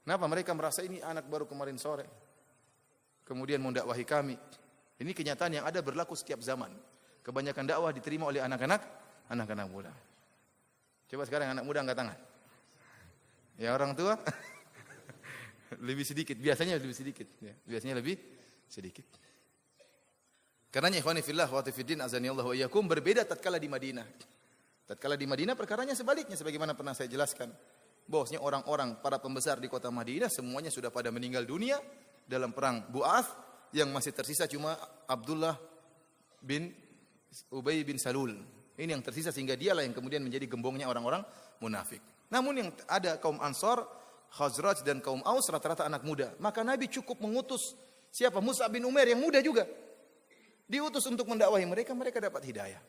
Kenapa? Mereka merasa ini anak baru kemarin sore. Kemudian mendakwahi kami. Ini kenyataan yang ada berlaku setiap zaman. Kebanyakan dakwah diterima oleh anak-anak muda. Coba sekarang anak muda angkat tangan. Ya orang tua lebih sedikit, biasanya lebih sedikit. Ya, biasanya lebih sedikit. Karenanya ikhwani fillah wa fiddin azanillahu wa iyyakum berbeda tatkala di Madinah. Tatkala di Madinah perkaranya sebaliknya sebagaimana pernah saya jelaskan. Bahwasanya orang-orang para pembesar di kota Madinah semuanya sudah pada meninggal dunia dalam perang Bu'ath, yang masih tersisa cuma Abdullah bin Ubay bin Salul. Ini yang tersisa sehingga dialah yang kemudian menjadi gembongnya orang-orang munafik. Namun yang ada kaum Ansar, Khazraj dan kaum Aus rata-rata anak muda. Maka Nabi cukup mengutus siapa? Mus'ab bin Umair yang muda juga. Diutus untuk mendakwahi mereka, mereka dapat hidayah.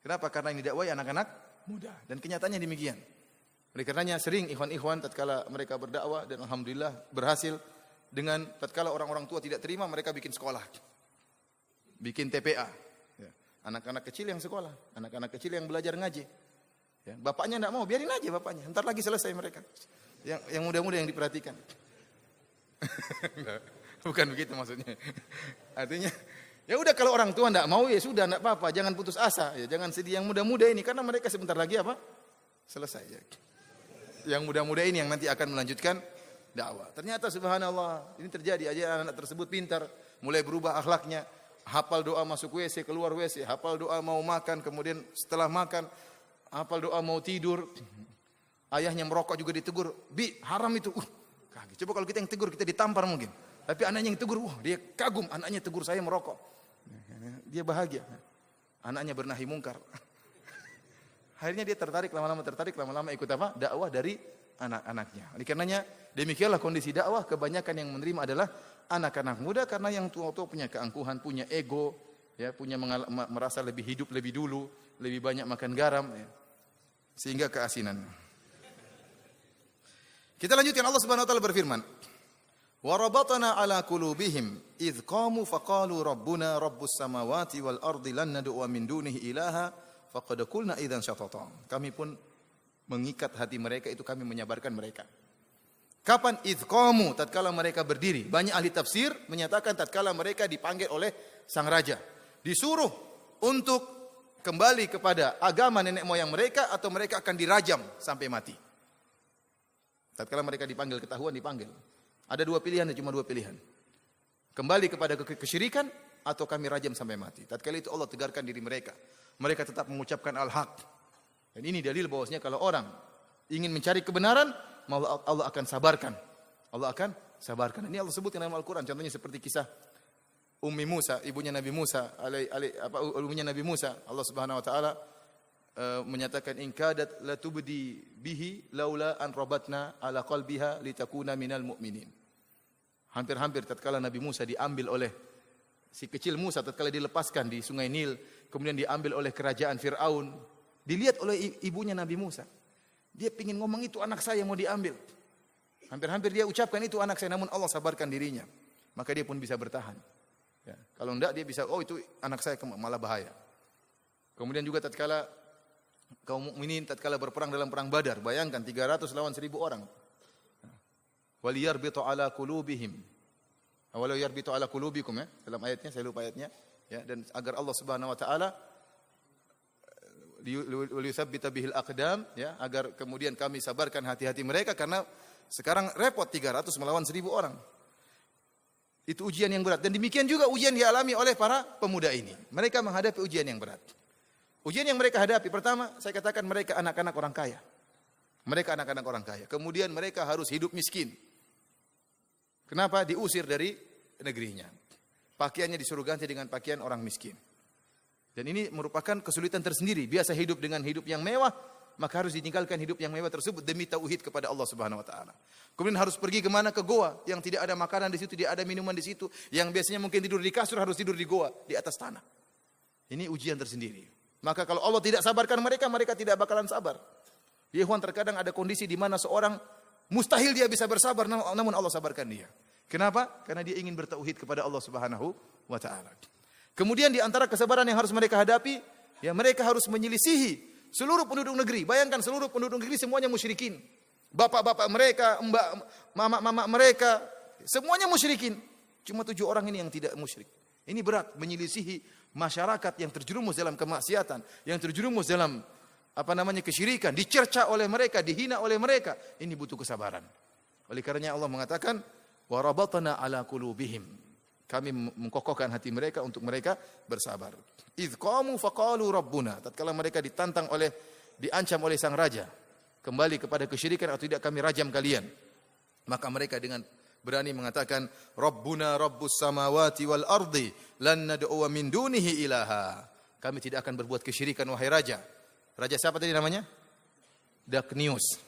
Kenapa? Karena ini dakwah anak-anak muda. Dan kenyataannya demikian. Oleh karenanya sering ikhwan-ikhwan tatkala mereka berdakwah dan alhamdulillah berhasil, dengan tatkala orang-orang tua tidak terima mereka bikin sekolah. Bikin TPA. Ya. Anak-anak kecil yang sekolah, anak-anak kecil yang belajar ngaji. Ya. Bapaknya tidak mau, biarin aja bapaknya. Ntar lagi selesai mereka. Yang muda-muda yang diperhatikan. Bukan begitu maksudnya. Artinya ya udah kalau orang tua enggak mau ya sudah enggak apa-apa, jangan putus asa ya, jangan sedih yang muda-muda ini karena mereka sebentar lagi apa? Selesai ya. Yang muda-muda ini yang nanti akan melanjutkan dakwah. Ternyata subhanallah, ini terjadi aja anak-anak tersebut pintar, mulai berubah akhlaknya, hafal doa masuk WC, keluar WC, hafal doa mau makan, kemudian setelah makan hafal doa mau tidur. Ayahnya merokok juga ditegur, "Bi, haram itu." Kaget. Coba kalau kita yang tegur kita ditampar mungkin. Tapi anaknya yang tegur, wah dia kagum, anaknya tegur saya merokok. Dia bahagia. Anaknya bernahi mungkar. Akhirnya dia lama-lama ikut apa? Dakwah dari anak-anaknya. Oleh karenanya demikianlah kondisi dakwah, kebanyakan yang menerima adalah anak-anak muda karena yang tua-tua punya keangkuhan, punya ego, ya, punya merasa lebih hidup lebih dulu, lebih banyak makan garam, ya. Sehingga keasinan. Kita lanjutkan, Allah Subhanahu wa taala berfirman, "Wa rabatna 'ala qulubihim idz qamu faqalu rabbuna rabbus samawati wal ardi lan nad'u min dunihi ilaha faqad qulna idzan syatata." Kami pun mengikat hati mereka, itu kami menyabarkan mereka. Kapan? Idz qamu, tatkala mereka berdiri. Banyak ahli tafsir menyatakan tatkala mereka dipanggil oleh sang raja, disuruh untuk kembali kepada agama nenek moyang mereka atau mereka akan dirajam sampai mati. Tatkala mereka dipanggil, ketahuan dipanggil. Ada dua pilihan, cuma dua pilihan. Kembali kepada kesyirikan atau kami rajam sampai mati. Tatkala itu Allah tegarkan diri mereka. Mereka tetap mengucapkan al-haq. Dan ini dalil bahwasanya kalau orang ingin mencari kebenaran, Allah akan sabarkan. Allah akan sabarkan. Ini Allah sebutkan dalam Al-Quran. Contohnya seperti kisah Ummi Musa, ibunya Nabi Musa, ibunya Nabi Musa. Allah Subhanahu wa taala menyatakan in kadat la tubdi bihi laula an rabatna ala qalbiha litakuna minal mu'minin. Hampir-hampir tatkala Nabi Musa diambil oleh si kecil Musa, tatkala dilepaskan di Sungai Nil, kemudian diambil oleh kerajaan Firaun, dilihat oleh ibunya Nabi Musa. Dia ingin ngomong itu anak saya mau diambil. Hampir-hampir dia ucapkan itu anak saya, namun Allah sabarkan dirinya. Maka dia pun bisa bertahan. Ya, kalau enggak dia bisa, oh itu anak saya malah bahaya. Kemudian juga tatkala kaum mukminin tatkala berperang dalam perang Badar, bayangkan 300 lawan 1000 orang. Waliyarbitu ala qulubihim. Walau yarbitu ala qulubikum, ya. Dalam ayatnya saya lupa ayatnya, ya, dan agar Allah Subhanahu wa taala liyutsabbita bihil aqdam, ya, agar kemudian kami sabarkan hati-hati mereka karena sekarang repot 300 melawan 1000 orang. Itu ujian yang berat dan demikian juga ujian dialami oleh para pemuda ini. Mereka menghadapi ujian yang berat. Ujian yang mereka hadapi, pertama, saya katakan mereka anak-anak orang kaya. Mereka anak-anak orang kaya. Kemudian mereka harus hidup miskin. Kenapa? Diusir dari negerinya. Pakaiannya disuruh ganti dengan pakaian orang miskin. Dan ini merupakan kesulitan tersendiri. Biasa hidup dengan hidup yang mewah, maka harus ditinggalkan hidup yang mewah tersebut demi tauhid kepada Allah Subhanahu wa taala. Kemudian harus pergi ke mana? Ke goa yang tidak ada makanan di situ, tidak ada minuman di situ. Yang biasanya mungkin tidur di kasur harus tidur di goa, di atas tanah. Ini ujian tersendiri. Maka kalau Allah tidak sabarkan mereka, mereka tidak bakalan sabar. Ya ikhwan, terkadang ada kondisi di mana seorang mustahil dia bisa bersabar, namun Allah sabarkan dia. Kenapa? Karena dia ingin bertauhid kepada Allah Subhanahu wa taala. Kemudian di antara kesabaran yang harus mereka hadapi, ya mereka harus menyelisihi seluruh penduduk negeri. Bayangkan seluruh penduduk negeri semuanya musyrikin. Bapak-bapak mereka, mama-mama mereka, semuanya musyrikin. Cuma 7 orang ini yang tidak musyrik. Ini berat, menyelisihi masyarakat yang terjerumus dalam kemaksiatan, yang terjerumus dalam kesyirikan, dicerca oleh mereka, dihina oleh mereka. Ini butuh kesabaran. Oleh karenanya Allah mengatakan, wa rabatna ala qulubihim. Kami mengkokohkan hati mereka untuk mereka bersabar. Idz qamu faqalu rabbuna. Tatkala mereka diancam oleh sang raja, kembali kepada kesyirikan atau tidak kami rajam kalian. Maka mereka dengan berani mengatakan, Rabbuna Rabbus samawati wal ardi lan nad'uwa min dunihi ilaha. Kami tidak akan berbuat kesyirikan wahai raja. Raja siapa tadi namanya? Daknius.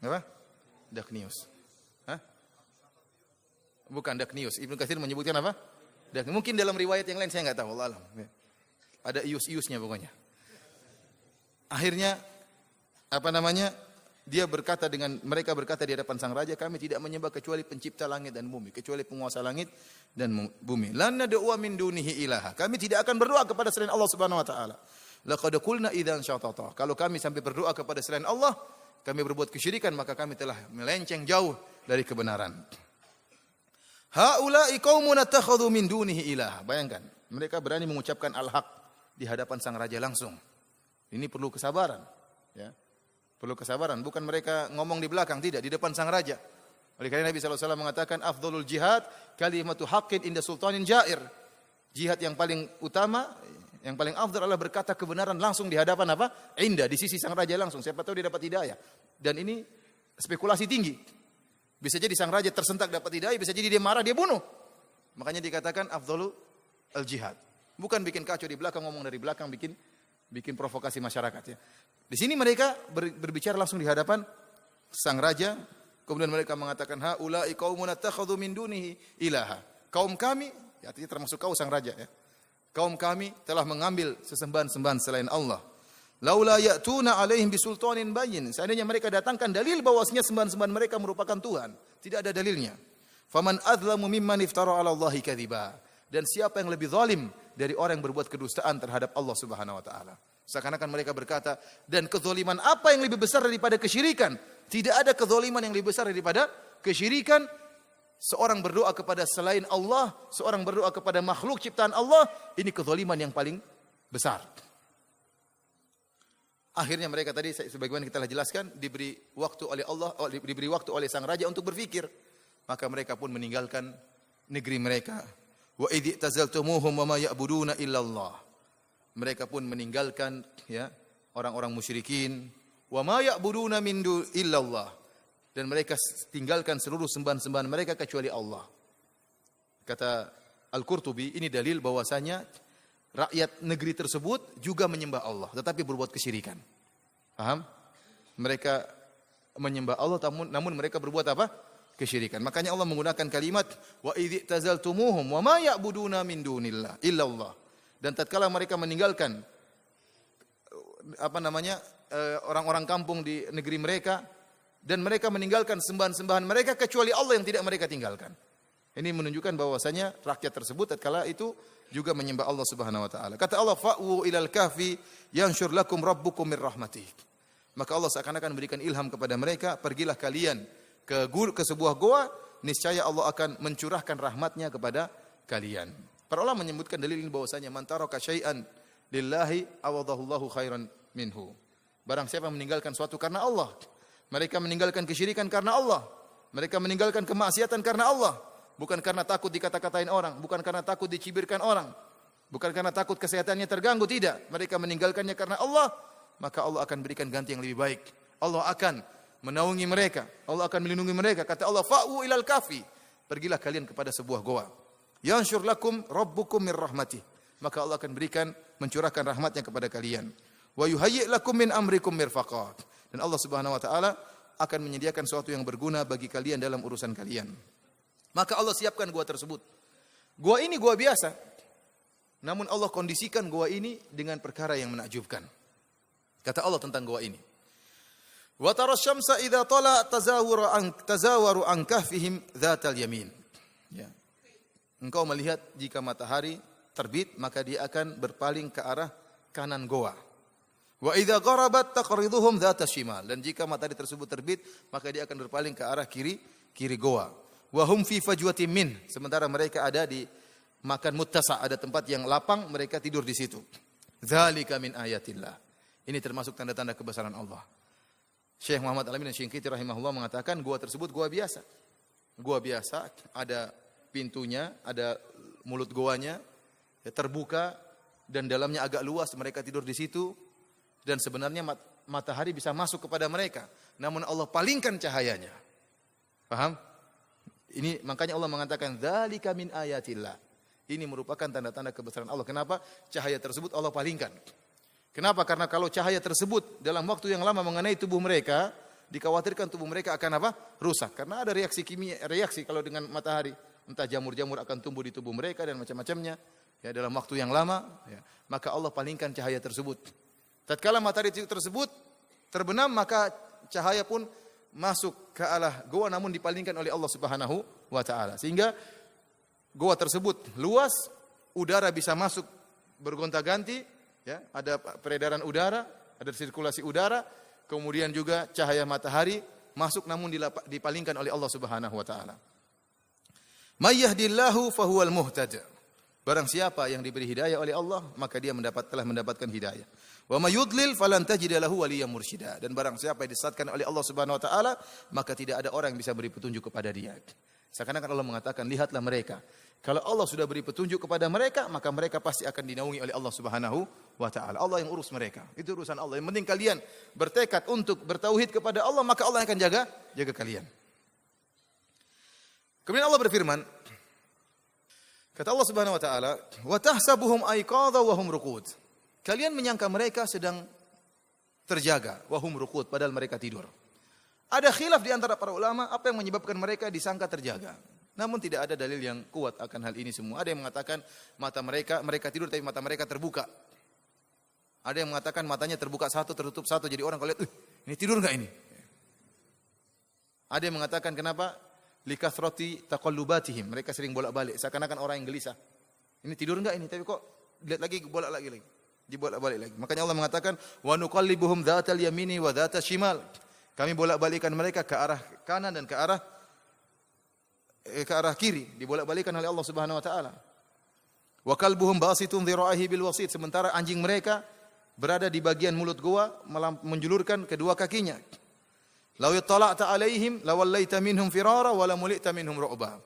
Apa? Daknius. Hah? Bukan Daknius. Ibnu Katsir menyebutkan apa? Mungkin dalam riwayat yang lain saya enggak tahu, Allah alam. Ada ius-iusnya pokoknya. Akhirnya mereka berkata di hadapan sang raja, kami tidak menyembah kecuali pencipta langit dan bumi, kecuali penguasa langit dan bumi. Lan nad'u min dunihi ilaha. Kami tidak akan berdoa kepada selain Allah Subhanahu wa taala. Laqad qulna idzan syatata. Kalau kami sampai berdoa kepada selain Allah, kami berbuat kesyirikan, maka kami telah melenceng jauh dari kebenaran. Haula'i qaumun attakhadhu min dunihi ilaha. Bayangkan, mereka berani mengucapkan al-haq di hadapan sang raja langsung. Ini perlu kesabaran, ya. Perlu kesabaran, bukan mereka ngomong di belakang, tidak, di depan sang raja. Oleh karena Nabi SAW mengatakan, afdhalul jihad kalimatu haqqin inda sultanin jair. Jihad yang paling utama, yang paling afdal adalah berkata kebenaran langsung di hadapan apa? Inda, di sisi sang raja langsung. Siapa tahu dia dapat hidayah. Dan ini spekulasi tinggi. Bisa jadi sang raja tersentak dapat hidayah, bisa jadi dia marah, dia bunuh. Makanya dikatakan afdhalul jihad. Bukan bikin kacau di belakang, ngomong dari belakang, bikin provokasi masyarakat, ya. Di sini mereka berbicara langsung di hadapan sang raja, kemudian mereka mengatakan haula'i qaumun attakhadhu min dunihi ilaha. Kaum kami, ya, artinya termasuk kau sang raja, ya. Kaum kami telah mengambil sesembahan-sembahan selain Allah. Laula ya'tuna 'alaihim bisultanin bayyin. Seandainya mereka datangkan dalil bahwasanya sembahan-sembahan mereka merupakan Tuhan, tidak ada dalilnya. Faman adzlamu mimman iftara 'ala Allahi kadziba. Dan siapa yang lebih zalim dari orang yang berbuat kedustaan terhadap Allah Subhanahu wa taala. Seakan-akan mereka berkata, dan kezaliman apa yang lebih besar daripada kesyirikan? Tidak ada kezaliman yang lebih besar daripada kesyirikan. Seorang berdoa kepada selain Allah, seorang berdoa kepada makhluk ciptaan Allah, ini kezaliman yang paling besar. Akhirnya mereka tadi sebagaimana kita telah jelaskan, diberi waktu oleh Allah, diberi waktu oleh sang raja untuk berfikir. Maka mereka pun meninggalkan negeri mereka. Wa idh tazaltumuhum wa ma ya'buduna illallah. Mereka pun meninggalkan, ya, orang-orang musyrikin. Wa ma ya'buduna min illallah. Dan mereka tinggalkan seluruh sembahan-sembahan mereka kecuali Allah. Kata Al-Qurtubi, ini dalil bahwasanya rakyat negeri tersebut juga menyembah Allah, tetapi berbuat kesyirikan. Paham? Mereka menyembah Allah, namun mereka berbuat apa? Kesyirikan. Makanya Allah menggunakan kalimat wa idh tazaltumuhum wa ma ya'buduna min dunillah illallah. Dan tatkala mereka meninggalkan orang-orang kampung di negeri mereka, dan mereka meninggalkan sembahan-sembahan mereka kecuali Allah yang tidak mereka tinggalkan. Ini menunjukkan bahwasanya rakyat tersebut tatkala itu juga menyembah Allah Subhanahu wa taala. Kata Allah, fa'u ilal kahfi yanshur lakum rabbukum mir rahmatih. Maka Allah seakan-akan memberikan ilham kepada mereka, pergilah kalian ke sebuah goa, niscaya Allah akan mencurahkan rahmatnya kepada kalian. Para ulama menyebutkan dalil ini bahwasanya man taraka syai'an lillahi awadahullahu khairan minhu. Barang siapa meninggalkan suatu karena Allah, mereka meninggalkan kesyirikan karena Allah, mereka meninggalkan kemaksiatan karena Allah, bukan karena takut dikata-katain orang, bukan karena takut dicibirkan orang, bukan karena takut kesehatannya terganggu, tidak. Mereka meninggalkannya karena Allah, maka Allah akan berikan ganti yang lebih baik. Allah akan menaungi mereka, Allah akan melindungi mereka. Kata Allah, fa'u ilal kafi. Pergilah kalian kepada sebuah goa. Yanshur lakum rabbukum mir rahmatih. Maka Allah akan mencurahkan rahmatnya kepada kalian. Wa yuhayyi' lakum min amrikum mirfaqat. Dan Allah Subhanahu wa taala akan menyediakan sesuatu yang berguna bagi kalian dalam urusan kalian. Maka Allah siapkan gua tersebut. Gua ini gua biasa. Namun Allah kondisikan gua ini dengan perkara yang menakjubkan. Kata Allah tentang gua ini. Wa tara syamsa idza tala tazawaru an kahfihim dzatal yamin. Ya. Engkau melihat jika matahari terbit, maka dia akan berpaling ke arah kanan goa. Wa idza gharabat taqriduhum dzata shimal. Dan jika matahari tersebut terbit, maka dia akan berpaling ke arah kiri goa. Wa hum fi fajwatin min. Sementara mereka ada di makan muttasa, ada tempat yang lapang, mereka tidur di situ. Dzalika min ayatillah. Ini termasuk tanda-tanda kebesaran Allah. Syekh Muhammad Al-Amin Asy-Syinkiti rahimahullah mengatakan gua tersebut gua biasa. Gua biasa, ada pintunya, ada mulut goanya, ya, terbuka dan dalamnya agak luas, mereka tidur di situ dan sebenarnya matahari bisa masuk kepada mereka, namun Allah palingkan cahayanya. Paham? Ini makanya Allah mengatakan dzalika min ayatillah. Ini merupakan tanda-tanda kebesaran Allah. Kenapa? Cahaya tersebut Allah palingkan. Kenapa? Karena kalau cahaya tersebut dalam waktu yang lama mengenai tubuh mereka, dikhawatirkan tubuh mereka akan apa? Rusak. Karena ada reaksi kimia, reaksi kalau dengan matahari, entah jamur-jamur akan tumbuh di tubuh mereka dan macam-macamnya. Ya, dalam waktu yang lama, ya, maka Allah palingkan cahaya tersebut. Tatkala matahari tersebut terbenam, maka cahaya pun masuk ke arah goa namun dipalingkan oleh Allah Subhanahu wa taala. Sehingga goa tersebut luas, udara bisa masuk bergonta-ganti, ya, ada peredaran udara, ada sirkulasi udara, kemudian juga cahaya matahari masuk namun dipalingkan oleh Allah Subhanahu wa taala. May yahdillahu fahuwal muhtad. Barang siapa yang diberi hidayah oleh Allah, maka dia telah mendapatkan hidayah. Wa may yudlil falan tajida lahu waliyyan mursyida. Dan barang siapa yang disesatkan oleh Allah Subhanahu wa taala, maka tidak ada orang yang bisa beri petunjuk kepada dia. Seakan-akan Allah mengatakan, lihatlah mereka. Kalau Allah sudah beri petunjuk kepada mereka, maka mereka pasti akan dinaungi oleh Allah Subhanahu wa taala. Allah yang urus mereka. Itu urusan Allah. Yang penting kalian bertekad untuk bertauhid kepada Allah, maka Allah akan jaga kalian. Kemudian Allah berfirman, kata Allah Subhanahu wa taala, "Wa tahsabuhum aiqadha wa hum ruqud." Kalian menyangka mereka sedang terjaga, wa hum ruqud, padahal mereka tidur. Ada khilaf di antara para ulama apa yang menyebabkan mereka disangka terjaga. Namun tidak ada dalil yang kuat akan hal ini semua. Ada yang mengatakan mata mereka tidur tapi mata mereka terbuka. Ada yang mengatakan matanya terbuka satu, tertutup satu. Jadi orang kalau lihat, ini tidur enggak ini? Ada yang mengatakan kenapa? Likathrati taqallubatihim. Mereka sering bolak-balik, seakan-akan orang yang gelisah. Ini tidur enggak ini? Tapi kok lihat lagi, bolak lagi. Dibolak-balik lagi. Makanya Allah mengatakan, "Wa nuqallibuhum dzatal yamini wa dzatal shimal." Kami bolak-balikan mereka ke arah kanan dan ke arah kiri, dibolak-balikan oleh Allah Subhanahu wa taala. Wa kalbuhum basitun dhira'ihi bil wasit. Sementara anjing mereka berada di bagian mulut goa menjulurkan kedua kakinya. Law ittala'ta 'alaihim lawallaita minhum firara wa lamulita minhum ru'ba.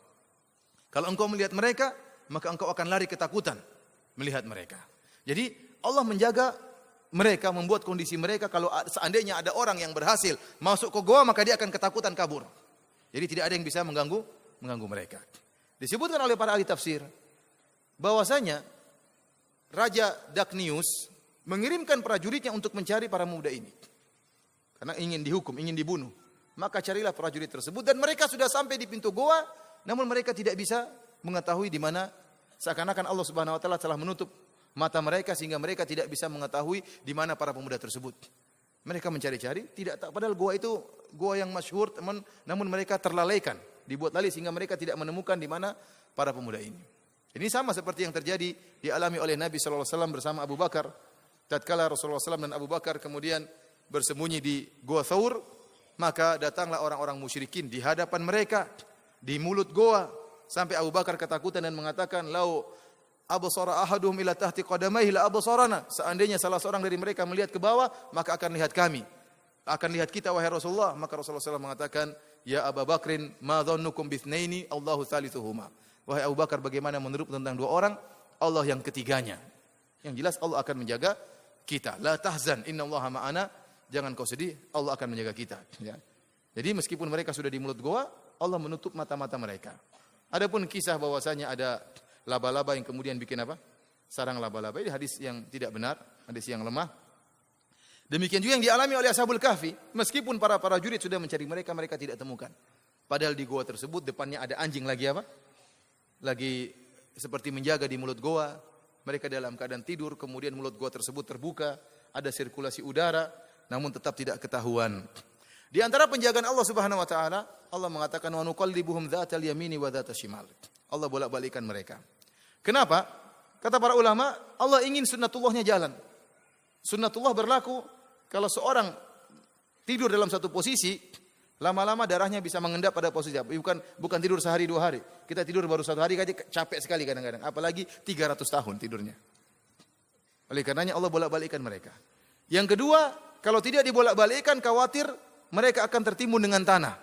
Kalau engkau melihat mereka, maka engkau akan lari ketakutan melihat mereka. Jadi Allah menjaga mereka, membuat kondisi mereka kalau seandainya ada orang yang berhasil masuk ke goa, maka dia akan ketakutan kabur. Jadi tidak ada yang bisa mengganggu mereka. Disebutkan oleh para ahli tafsir bahwasanya Raja Daknius mengirimkan prajuritnya untuk mencari para pemuda ini. Karena ingin dihukum, ingin dibunuh. Maka carilah prajurit tersebut dan mereka sudah sampai di pintu goa, namun mereka tidak bisa mengetahui di mana, seakan-akan Allah Subhanahu wa taala telah menutup mata mereka sehingga mereka tidak bisa mengetahui di mana para pemuda tersebut. Mereka mencari-cari, padahal gua itu gua yang masyhur, namun mereka terlalaikan, dibuat lalai sehingga mereka tidak menemukan di mana para pemuda ini. Ini sama seperti yang terjadi dialami oleh Nabi sallallahu alaihi wasallam bersama Abu Bakar. Tatkala Rasulullah SAW dan Abu Bakar kemudian bersembunyi di Gua Thaur, maka datanglah orang-orang musyrikin di hadapan mereka di mulut goa sampai Abu Bakar ketakutan dan mengatakan, "Lau absara ahaduhum ila tahti qadamaihi la absarana." Seandainya salah seorang dari mereka melihat ke bawah, maka akan lihat kami. Akan lihat kita wahai Rasulullah. Maka Rasulullah SAW mengatakan, "Ya Abu Bakrin, ma dhannukum bitsnaini Allahu thalithuhuma." Wahai Abu Bakar, bagaimana menurut tentang dua orang, Allah yang ketiganya. Yang jelas Allah akan menjaga kita. La tahzan, innallaha ma'ana. Jangan kau sedih, Allah akan menjaga kita. Ya. Jadi meskipun mereka sudah di mulut goa, Allah menutup mata-mata mereka. Adapun kisah bahwasanya ada laba-laba yang kemudian bikin apa? Sarang laba-laba. Ini hadis yang tidak benar, hadis yang lemah. Demikian juga yang dialami oleh Ashabul Kahfi. Meskipun para prajurit sudah mencari mereka, mereka tidak temukan. Padahal di goa tersebut depannya ada anjing lagi apa? Lagi seperti menjaga di mulut goa. Mereka dalam keadaan tidur, kemudian mulut goa tersebut terbuka, ada sirkulasi udara, namun tetap tidak ketahuan. Di antara penjagaan Allah Subhanahu wa taala, Allah mengatakan, "Wa nuqallibuhum dzatal yamini wa dzatal shimal." Allah bolak-balikan mereka. Kenapa? Kata para ulama, Allah ingin sunnatullahnya jalan. Sunnatullah berlaku kalau seorang tidur dalam satu posisi, lama-lama darahnya bisa mengendap pada posisi. Bukan tidur sehari dua hari. Kita tidur baru satu hari aja capek sekali kadang-kadang. Apalagi 300 tahun tidurnya. Oleh karenanya Allah bolak-balikkan mereka. Yang kedua, kalau tidak dibolak-balikkan, khawatir mereka akan tertimbun dengan tanah.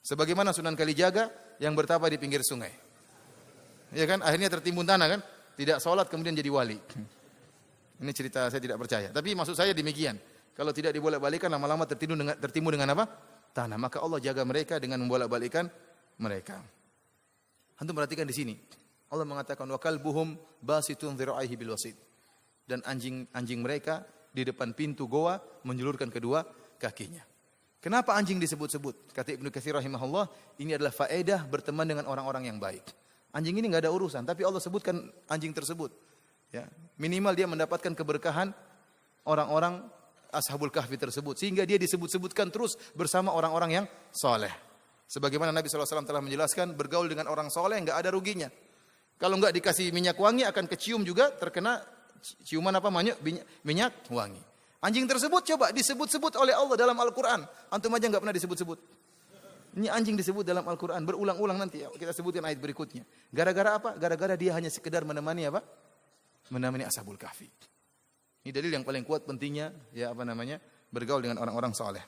Sebagaimana Sunan Kalijaga yang bertapa di pinggir sungai. Ya kan? Akhirnya tertimbun tanah kan? Tidak sholat kemudian jadi wali. Ini cerita saya tidak percaya. Tapi maksud saya demikian. Kalau tidak dibolak-balikan lama-lama tertimbun dengan apa? Tanah. Maka Allah jaga mereka dengan membolak-balikan mereka. Antum perhatikan di sini. Allah mengatakan wa kalbuhum basitun dhira'ihi bil wasid. Dan anjing mereka di depan pintu goa menjulurkan kedua kakinya. Kenapa anjing disebut-sebut? Kata Ibnu Katsir rahimahullah, ini adalah faedah berteman dengan orang-orang yang baik. Anjing ini enggak ada urusan, tapi Allah sebutkan anjing tersebut. Ya, minimal dia mendapatkan keberkahan orang-orang Ashabul Kahfi tersebut, sehingga dia disebut-sebutkan terus bersama orang-orang yang soleh. Sebagaimana Nabi SAW telah menjelaskan, bergaul dengan orang soleh enggak ada ruginya. Kalau enggak dikasih minyak wangi akan kecium juga, terkena ciuman apa minyak wangi. Anjing tersebut coba disebut-sebut oleh Allah dalam Al-Quran. Antum aja enggak pernah disebut-sebut. Ini anjing disebut dalam Al-Quran. Berulang-ulang nanti kita sebutkan ayat berikutnya. Gara-gara apa? Gara-gara dia hanya sekedar menemani apa? Menemani Ashabul Kahfi. Ini dalil yang paling kuat pentingnya ya bergaul dengan orang-orang saleh.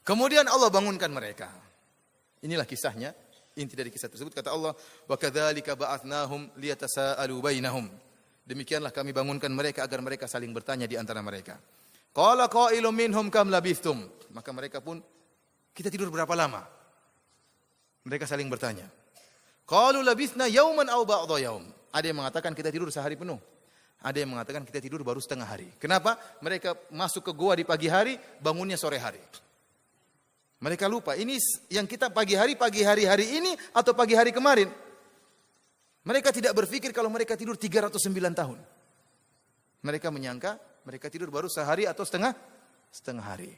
Kemudian Allah bangunkan mereka. Inilah kisahnya. Inti dari kisah tersebut kata Allah, "Wa kadzalika ba'atsnahum liyatasaalu bainahum." Demikianlah kami bangunkan mereka agar mereka saling bertanya di antara mereka. Qala qailum minhum kam labithtum. Maka mereka pun, kita tidur berapa lama? Mereka saling bertanya. Qalu labithna yauman aw ba'dha yaum. Ada yang mengatakan kita tidur sehari penuh. Ada yang mengatakan kita tidur baru setengah hari. Kenapa? Mereka masuk ke goa di pagi hari, bangunnya sore hari. Mereka lupa, ini yang kita pagi hari hari ini atau pagi hari kemarin. Mereka tidak berpikir kalau mereka tidur 309 tahun. Mereka menyangka mereka tidur baru sehari atau setengah hari.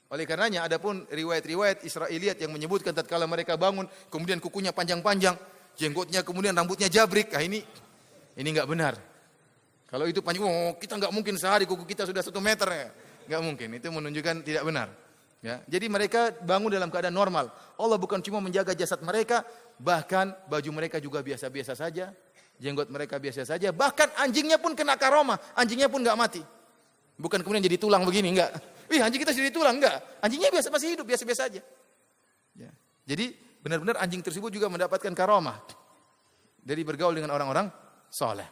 Oleh karenanya adapun riwayat-riwayat Israiliyat yang menyebutkan tatkala mereka bangun kemudian kukunya panjang-panjang, jenggotnya kemudian rambutnya jabrik. Nah ini enggak benar. Kalau itu panjang, kita enggak mungkin sehari kuku kita sudah 1 meter ya. Enggak mungkin. Itu menunjukkan tidak benar. Ya, jadi mereka bangun dalam keadaan normal. Allah bukan cuma menjaga jasad mereka, bahkan baju mereka juga biasa-biasa saja, jenggot mereka biasa saja, bahkan anjingnya pun kena karomah, anjingnya pun enggak mati. Bukan kemudian jadi tulang begini, enggak. Wih, anjing kita jadi tulang, enggak. Anjingnya masih hidup, biasa-biasa saja. Ya. Jadi benar-benar anjing tersebut juga mendapatkan karomah dari bergaul dengan orang-orang saleh.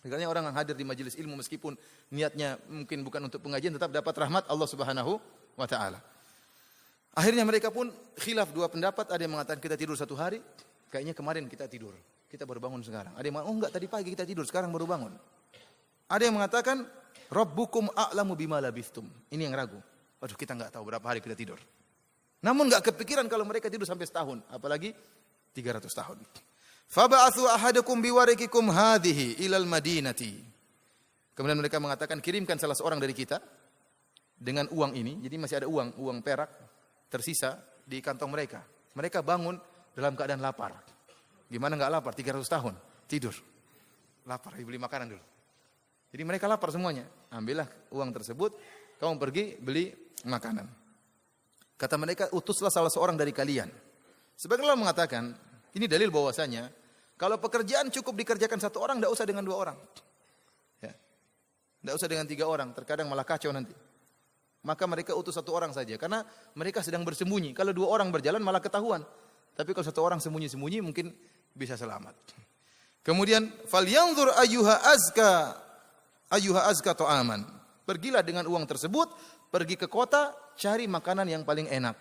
Makanya orang yang hadir di majelis ilmu meskipun niatnya mungkin bukan untuk pengajian tetap dapat rahmat Allah Subhanahu wa ta'ala. Akhirnya mereka pun khilaf 2 pendapat. Ada yang mengatakan kita tidur 1 hari. Kayaknya kemarin kita tidur. Kita baru bangun sekarang. Ada yang mengatakan, enggak tadi pagi kita tidur. Sekarang baru bangun. Ada yang mengatakan, Rabbukum a'lamu bima labithtum. Ini yang ragu. Waduh kita enggak tahu berapa hari kita tidur. Namun enggak kepikiran kalau mereka tidur sampai setahun. Apalagi 300 tahun. Faba'athu ahadakum biwarikikum hadhihi ilal madinati. Kemudian mereka mengatakan, kirimkan salah seorang dari kita dengan uang ini, jadi masih ada uang perak tersisa di kantong mereka. Mereka bangun dalam keadaan lapar. Gimana enggak lapar? 300 tahun tidur. Lapar, beli makanan dulu. Jadi mereka lapar semuanya. Ambillah uang tersebut, kamu pergi beli makanan. Kata mereka, utuslah salah seorang dari kalian. Sebagian Allah mengatakan, ini dalil bahwasanya kalau pekerjaan cukup dikerjakan 1 orang, enggak usah dengan 2 orang. Ya. Enggak usah dengan 3 orang, terkadang malah kacau nanti. Maka mereka utus 1 orang saja karena mereka sedang bersembunyi. Kalau 2 orang berjalan malah ketahuan. Tapi kalau 1 orang sembunyi-sembunyi mungkin bisa selamat. Kemudian falyanzur ayyuha azka ta'aman. Pergilah dengan uang tersebut, pergi ke kota, cari makanan yang paling enak.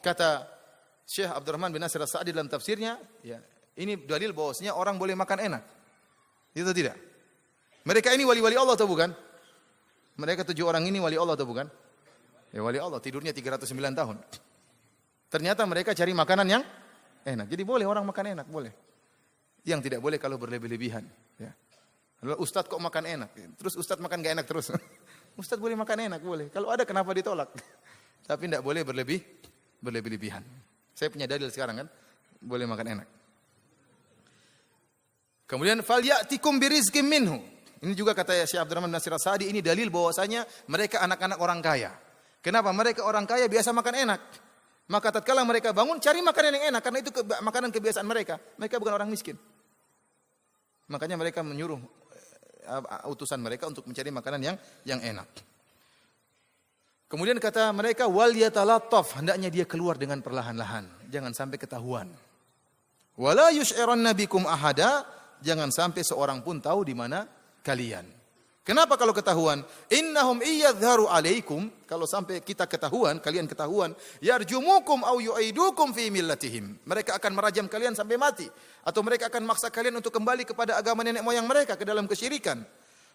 Kata Syekh Abdurrahman bin Nasir As-Sa'di dalam tafsirnya, ya, ini dalil bahwasanya orang boleh makan enak. Itu tidak? Mereka ini wali-wali Allah atau bukan? Mereka 7 orang ini wali Allah atau bukan? Ya wali Allah, tidurnya 309 tahun. Ternyata mereka cari makanan yang enak. Jadi boleh orang makan enak, boleh. Yang tidak boleh kalau berlebih-lebihan. Ya. Lalu Ustadz kok makan enak? Terus Ustadz makan gak enak terus. Ustadz boleh makan enak, boleh. Kalau ada kenapa ditolak? Tapi tidak boleh berlebih-lebihan. Saya punya dalil sekarang kan, boleh makan enak. Kemudian falyatikum birizqim minhu. Ini juga kata Syekh Abdurrahman bin Nasir As-Sa'di, ini dalil bahwasanya mereka anak-anak orang kaya. Kenapa? Mereka orang kaya biasa makan enak. Maka tatkala mereka bangun cari makanan yang enak karena itu makanan kebiasaan mereka. Mereka bukan orang miskin. Makanya mereka menyuruh utusan mereka untuk mencari makanan yang enak. Kemudian kata mereka wal yatalattaf, hendaknya dia keluar dengan perlahan-lahan, jangan sampai ketahuan. Wala yusy'iranna bikum ahada, jangan sampai seorang pun tahu di mana kalian. Kenapa kalau ketahuan? Innahum iyadharu alaikum, kalau sampai kita ketahuan, kalian ketahuan, yarjumukum au yu'idukum fi millatihim. Mereka akan merajam kalian sampai mati, atau mereka akan maksa kalian untuk kembali kepada agama nenek moyang mereka ke dalam kesyirikan.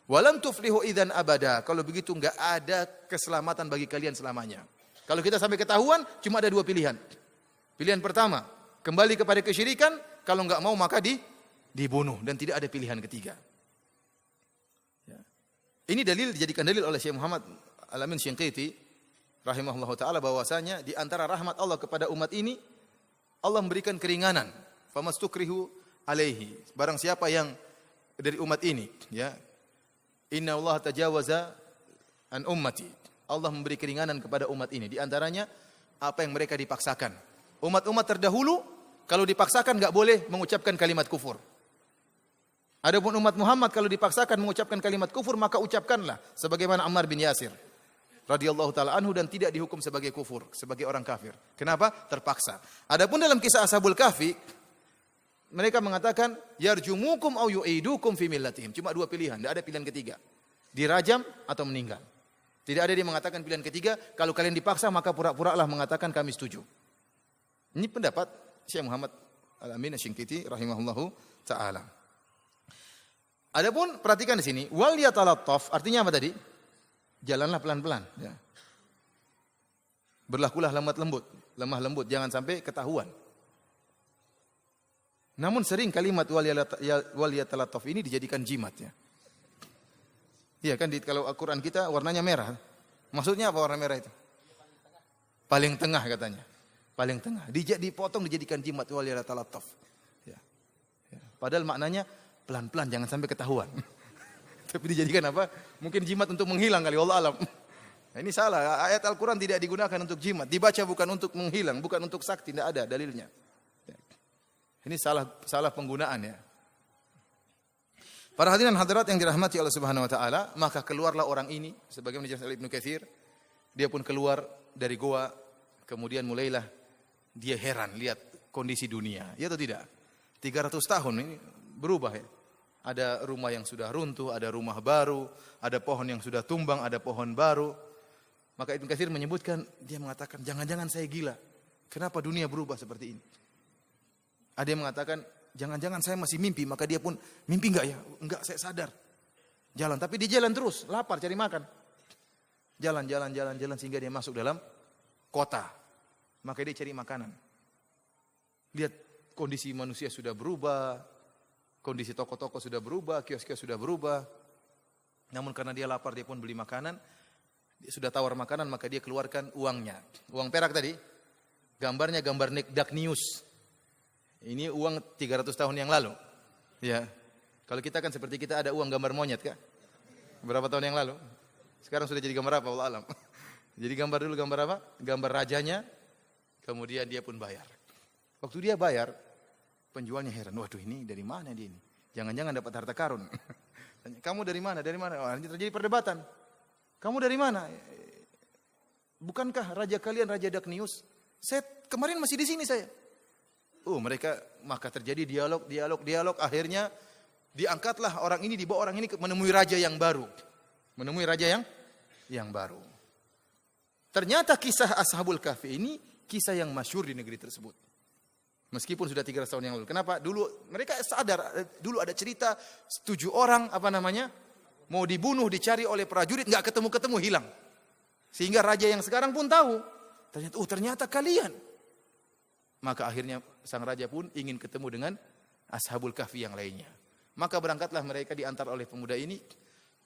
Walam tuflihu idzan abada. Kalau begitu enggak ada keselamatan bagi kalian selamanya. Kalau kita sampai ketahuan, cuma ada dua pilihan. Pilihan pertama, kembali kepada kesyirikan, kalau enggak mau maka dibunuh, dan tidak ada pilihan ketiga. Ini dijadikan dalil oleh Syekh Muhammad Al-Amin Syinqiti rahimahullahu taala bahwasanya di antara rahmat Allah kepada umat ini, Allah memberikan keringanan. Famastukrihu alaihi. Barang siapa yang dari umat ini, ya. Inna Allah tajawaza an ummati. Allah memberi keringanan kepada umat ini. Di antaranya apa yang mereka dipaksakan. Umat-umat terdahulu kalau dipaksakan enggak boleh mengucapkan kalimat kufur. Adapun umat Muhammad kalau dipaksakan mengucapkan kalimat kufur, maka ucapkanlah sebagaimana Ammar bin Yasir radhiyallahu taala anhu, dan tidak dihukum sebagai kufur, sebagai orang kafir. Kenapa? Terpaksa. Adapun dalam kisah Ashabul Kahfi, mereka mengatakan yarjumukum au yu'idukum fi millatihim. Cuma dua pilihan, tidak ada pilihan ketiga. Dirajam atau meninggal. Tidak ada dia mengatakan pilihan ketiga, kalau kalian dipaksa maka pura-puralah mengatakan kami setuju. Ini pendapat Syekh Muhammad Al-Amin Asy-Syinqiti rahimahullahu taala. Adapun perhatikan di sini, wal yatalattaf artinya apa tadi? Jalanlah pelan-pelan, ya. Berlakulah lemah lembut, jangan sampai ketahuan. Namun sering kalimat wal yatalattaf ini dijadikan jimat, ya. Iya kan, kalau Al-Qur'an kita warnanya merah. Maksudnya apa warna merah itu? Paling tengah katanya. Paling tengah. Dipotong dijadikan jimat wal yatalattaf. Ya. Padahal maknanya pelan-pelan, jangan sampai ketahuan. Tapi dijadikan apa? Mungkin jimat untuk menghilang kali, wallahu alam. Nah, ini salah. Ayat Al-Quran tidak digunakan untuk jimat. Dibaca bukan untuk menghilang, bukan untuk sakti, tidak ada dalilnya. Ini salah penggunaan, ya. Para hadirin hadirat yang dirahmati Allah Subhanahu wa taala, maka keluarlah orang ini sebagaimana dijelaskan oleh Ibnu Katsir. Dia pun keluar dari goa, kemudian mulailah dia heran lihat kondisi dunia. Ya atau tidak? 300 tahun ini berubah, ya. Ada rumah yang sudah runtuh, ada rumah baru, ada pohon yang sudah tumbang, ada pohon baru. Maka Ibnu Katsir menyebutkan, dia mengatakan, jangan-jangan saya gila. Kenapa dunia berubah seperti ini? Ada yang mengatakan, jangan-jangan saya masih mimpi. Maka dia pun, mimpi enggak ya? Enggak, saya sadar. Jalan, tapi dia jalan terus, lapar, cari makan. Jalan sehingga dia masuk dalam kota. Maka dia cari makanan. Lihat kondisi manusia sudah berubah. Kondisi toko-toko sudah berubah, kios-kios sudah berubah. Namun karena dia lapar, dia pun beli makanan. Dia sudah tawar makanan, maka dia keluarkan uangnya. Uang perak tadi, gambarnya gambar Dark News. Ini uang 300 tahun yang lalu. Ya. Kalau kita kan seperti kita ada uang gambar monyet, Kak. Berapa tahun yang lalu? Sekarang sudah jadi gambar apa? Wallahu alam. Jadi gambar dulu gambar apa? Gambar rajanya, kemudian dia pun bayar. Waktu dia bayar, penjualnya heran, waduh ini dari mana dia ini? Jangan-jangan dapat harta karun. Kamu dari mana? Dari mana? Wah, ini terjadi perdebatan. Kamu dari mana? Bukankah raja kalian Raja Dark News? Saya kemarin masih di sini saya. Mereka maka terjadi dialog. Akhirnya diangkatlah orang ini, dibawa orang ini menemui raja yang baru. Menemui raja yang baru. Ternyata kisah Ashabul Kahfi ini kisah yang masyhur di negeri tersebut. Meskipun sudah 300 tahun yang lalu. Kenapa? Dulu mereka sadar, dulu ada cerita 7 orang mau dibunuh, dicari oleh prajurit, enggak ketemu-ketemu, hilang. Sehingga raja yang sekarang pun tahu. Ternyata kalian. Maka akhirnya sang raja pun ingin ketemu dengan Ashabul Kahfi yang lainnya. Maka berangkatlah mereka diantar oleh pemuda ini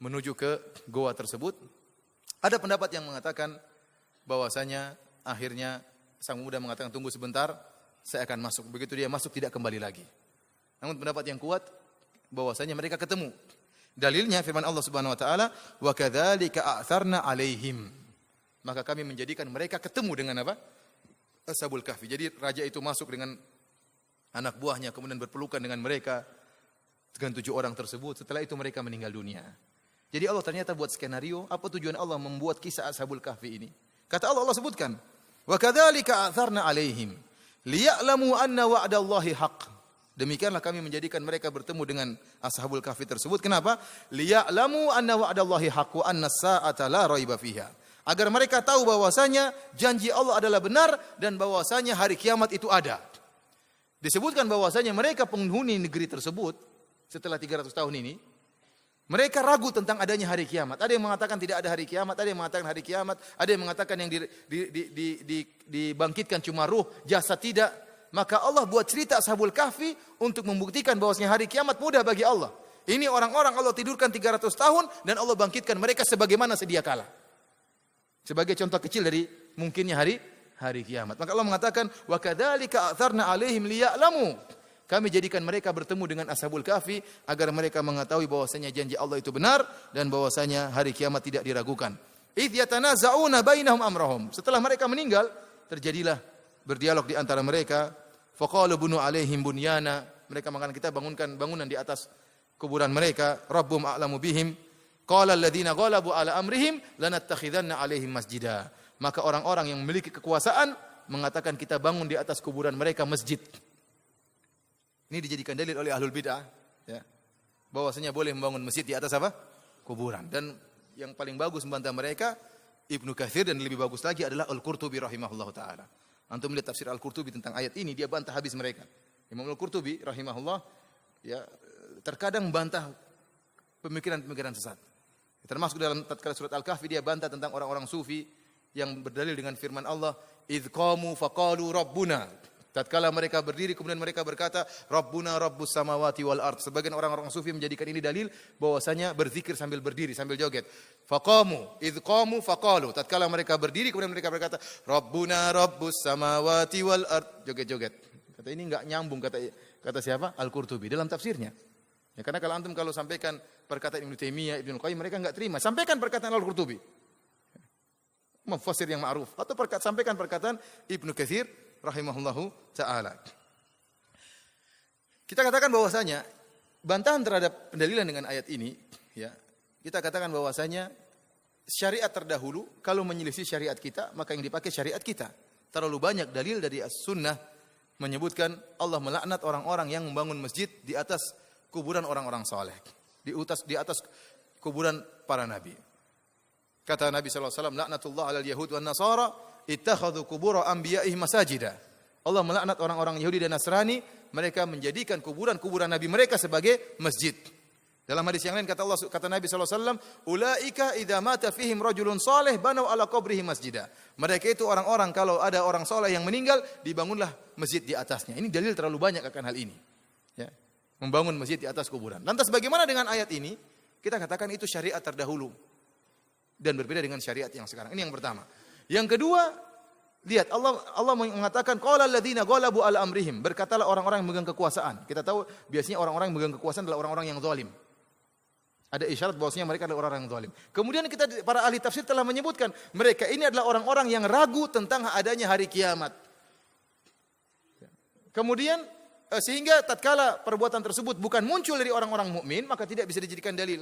menuju ke goa tersebut. Ada pendapat yang mengatakan bahwasanya akhirnya sang pemuda mengatakan tunggu sebentar, saya akan masuk. Begitu dia masuk tidak kembali lagi. Namun pendapat yang kuat bahwasanya mereka ketemu. Dalilnya firman Allah Subhanahu wa taala, "Wa kadzalika a'tsarna 'alaihim." Maka kami menjadikan mereka ketemu dengan apa? Ashabul Kahfi. Jadi raja itu masuk dengan anak buahnya, kemudian berpelukan dengan mereka, dengan 7 orang tersebut. Setelah itu mereka meninggal dunia. Jadi Allah ternyata buat skenario, apa tujuan Allah membuat kisah Ashabul Kahfi ini? Kata Allah, Allah sebutkan, "Wa kadzalika atharna 'alaihim liya'lamu anna wa'dallahi haqq." Demikianlah kami menjadikan mereka bertemu dengan Ashabul Kahfi tersebut. Kenapa? Liya'lamu anna wa'dallahi haqq wa anna as-sa'ata la raiba fiha. Agar mereka tahu bahwasanya janji Allah adalah benar dan bahwasanya hari kiamat itu ada. Disebutkan bahwasanya mereka penghuni negeri tersebut setelah 300 tahun ini, mereka ragu tentang adanya hari kiamat. Ada yang mengatakan tidak ada hari kiamat, ada yang mengatakan hari kiamat, ada yang mengatakan yang dibangkitkan cuma ruh, jasad tidak. Maka Allah buat cerita Ashabul Kahfi untuk membuktikan bahwasanya hari kiamat mudah bagi Allah. Ini orang-orang Allah tidurkan 300 tahun dan Allah bangkitkan mereka sebagaimana sedia kala. Sebagai contoh kecil dari mungkinnya hari kiamat. Maka Allah mengatakan, "Wa kadzalika atharna 'alaihim liya'lamu." Kami jadikan mereka bertemu dengan Ashabul Kahfi agar mereka mengetahui bahwasanya janji Allah itu benar dan bahwasanya hari kiamat tidak diragukan. Idz yatanaza'una bainahum amrahum. Setelah mereka meninggal, terjadilah berdialog di antara mereka. Faqalu bunu 'alaihim bunyana. Mereka mengatakan, kita bangunkan bangunan di atas kuburan mereka. Rabbum a'lamu bihim. Qala alladziina ghalabu 'ala amrihim lanattakhidanna 'alaihim masjida. Maka orang-orang yang memiliki kekuasaan mengatakan, kita bangun di atas kuburan mereka masjid. Ini dijadikan dalil oleh ahlul bid'ah, ya, bahwasanya boleh membangun masjid di atas apa? Kuburan. Dan yang paling bagus membantah mereka Ibnu Katsir, dan lebih bagus lagi adalah Al-Qurtubi rahimahullah taala. Antum melihat tafsir Al-Qurtubi tentang ayat ini, dia bantah habis mereka. Imam Al-Qurtubi rahimahullah, ya, terkadang bantah pemikiran-pemikiran sesat. Termasuk dalam tatkala surat Al-Kahfi dia bantah tentang orang-orang sufi yang berdalil dengan firman Allah, "Idz qamu faqalu rabbuna." Tatkala mereka berdiri kemudian mereka berkata, "Rabbuna rabbus samawati wal ard." Sebagian orang-orang sufi menjadikan ini dalil bahwasanya berzikir sambil berdiri, sambil joget. Faqamu, idz qamu faqalu. Tatkala mereka berdiri kemudian mereka berkata, "Rabbuna rabbus samawati wal ard." Joget-joget. Kata ini enggak nyambung, kata siapa? Al-Qurtubi dalam tafsirnya. Ya, karena kalau antum sampaikan perkataan Ibnu Taimiyah, Ibnu Qayyim, mereka enggak terima. Sampaikan perkataan Al-Qurtubi. Mufassir yang ma'ruf, atau sampaikan perkataan Ibnu Katsir rahimahullahu ta'ala. Kita katakan bahwasanya bantahan terhadap pendalilan dengan ayat ini, ya, kita katakan bahwasanya syariat terdahulu kalau menyelisih syariat kita, maka yang dipakai syariat kita. Terlalu banyak dalil dari as-sunnah menyebutkan Allah melaknat orang-orang yang membangun masjid di atas kuburan orang-orang saleh, di atas kuburan para nabi. Kata Nabi sallallahu alaihi wasallam, "Laknatullah 'alal yahud wan nasara ittakhadhu qubur anbiya'ihim masajida." Allah melaknat orang-orang Yahudi dan Nasrani, mereka menjadikan kuburan-kuburan nabi mereka sebagai masjid. Dalam hadis yang lain kata Nabi sallallahu alaihi wasallam, "Ulaika idza mata fihim rajulun salih banau ala qabrihi masjida." Mereka itu orang-orang kalau ada orang saleh yang meninggal, dibangunlah masjid di atasnya. Ini dalil terlalu banyak akan hal ini. Ya, membangun masjid di atas kuburan. Lantas bagaimana dengan ayat ini? Kita katakan itu syariat terdahulu dan berbeda dengan syariat yang sekarang. Ini yang pertama. Yang kedua, lihat Allah mengatakan qala alladziina ghalabu ala amrihim, berkatalah orang-orang yang memegang kekuasaan. Kita tahu biasanya orang-orang yang memegang kekuasaan adalah orang-orang yang zalim. Ada isyarat bahwasanya mereka adalah orang-orang yang zalim. Kemudian para ahli tafsir telah menyebutkan mereka ini adalah orang-orang yang ragu tentang adanya hari kiamat. Kemudian sehingga tatkala perbuatan tersebut bukan muncul dari orang-orang mukmin, maka tidak bisa dijadikan dalil.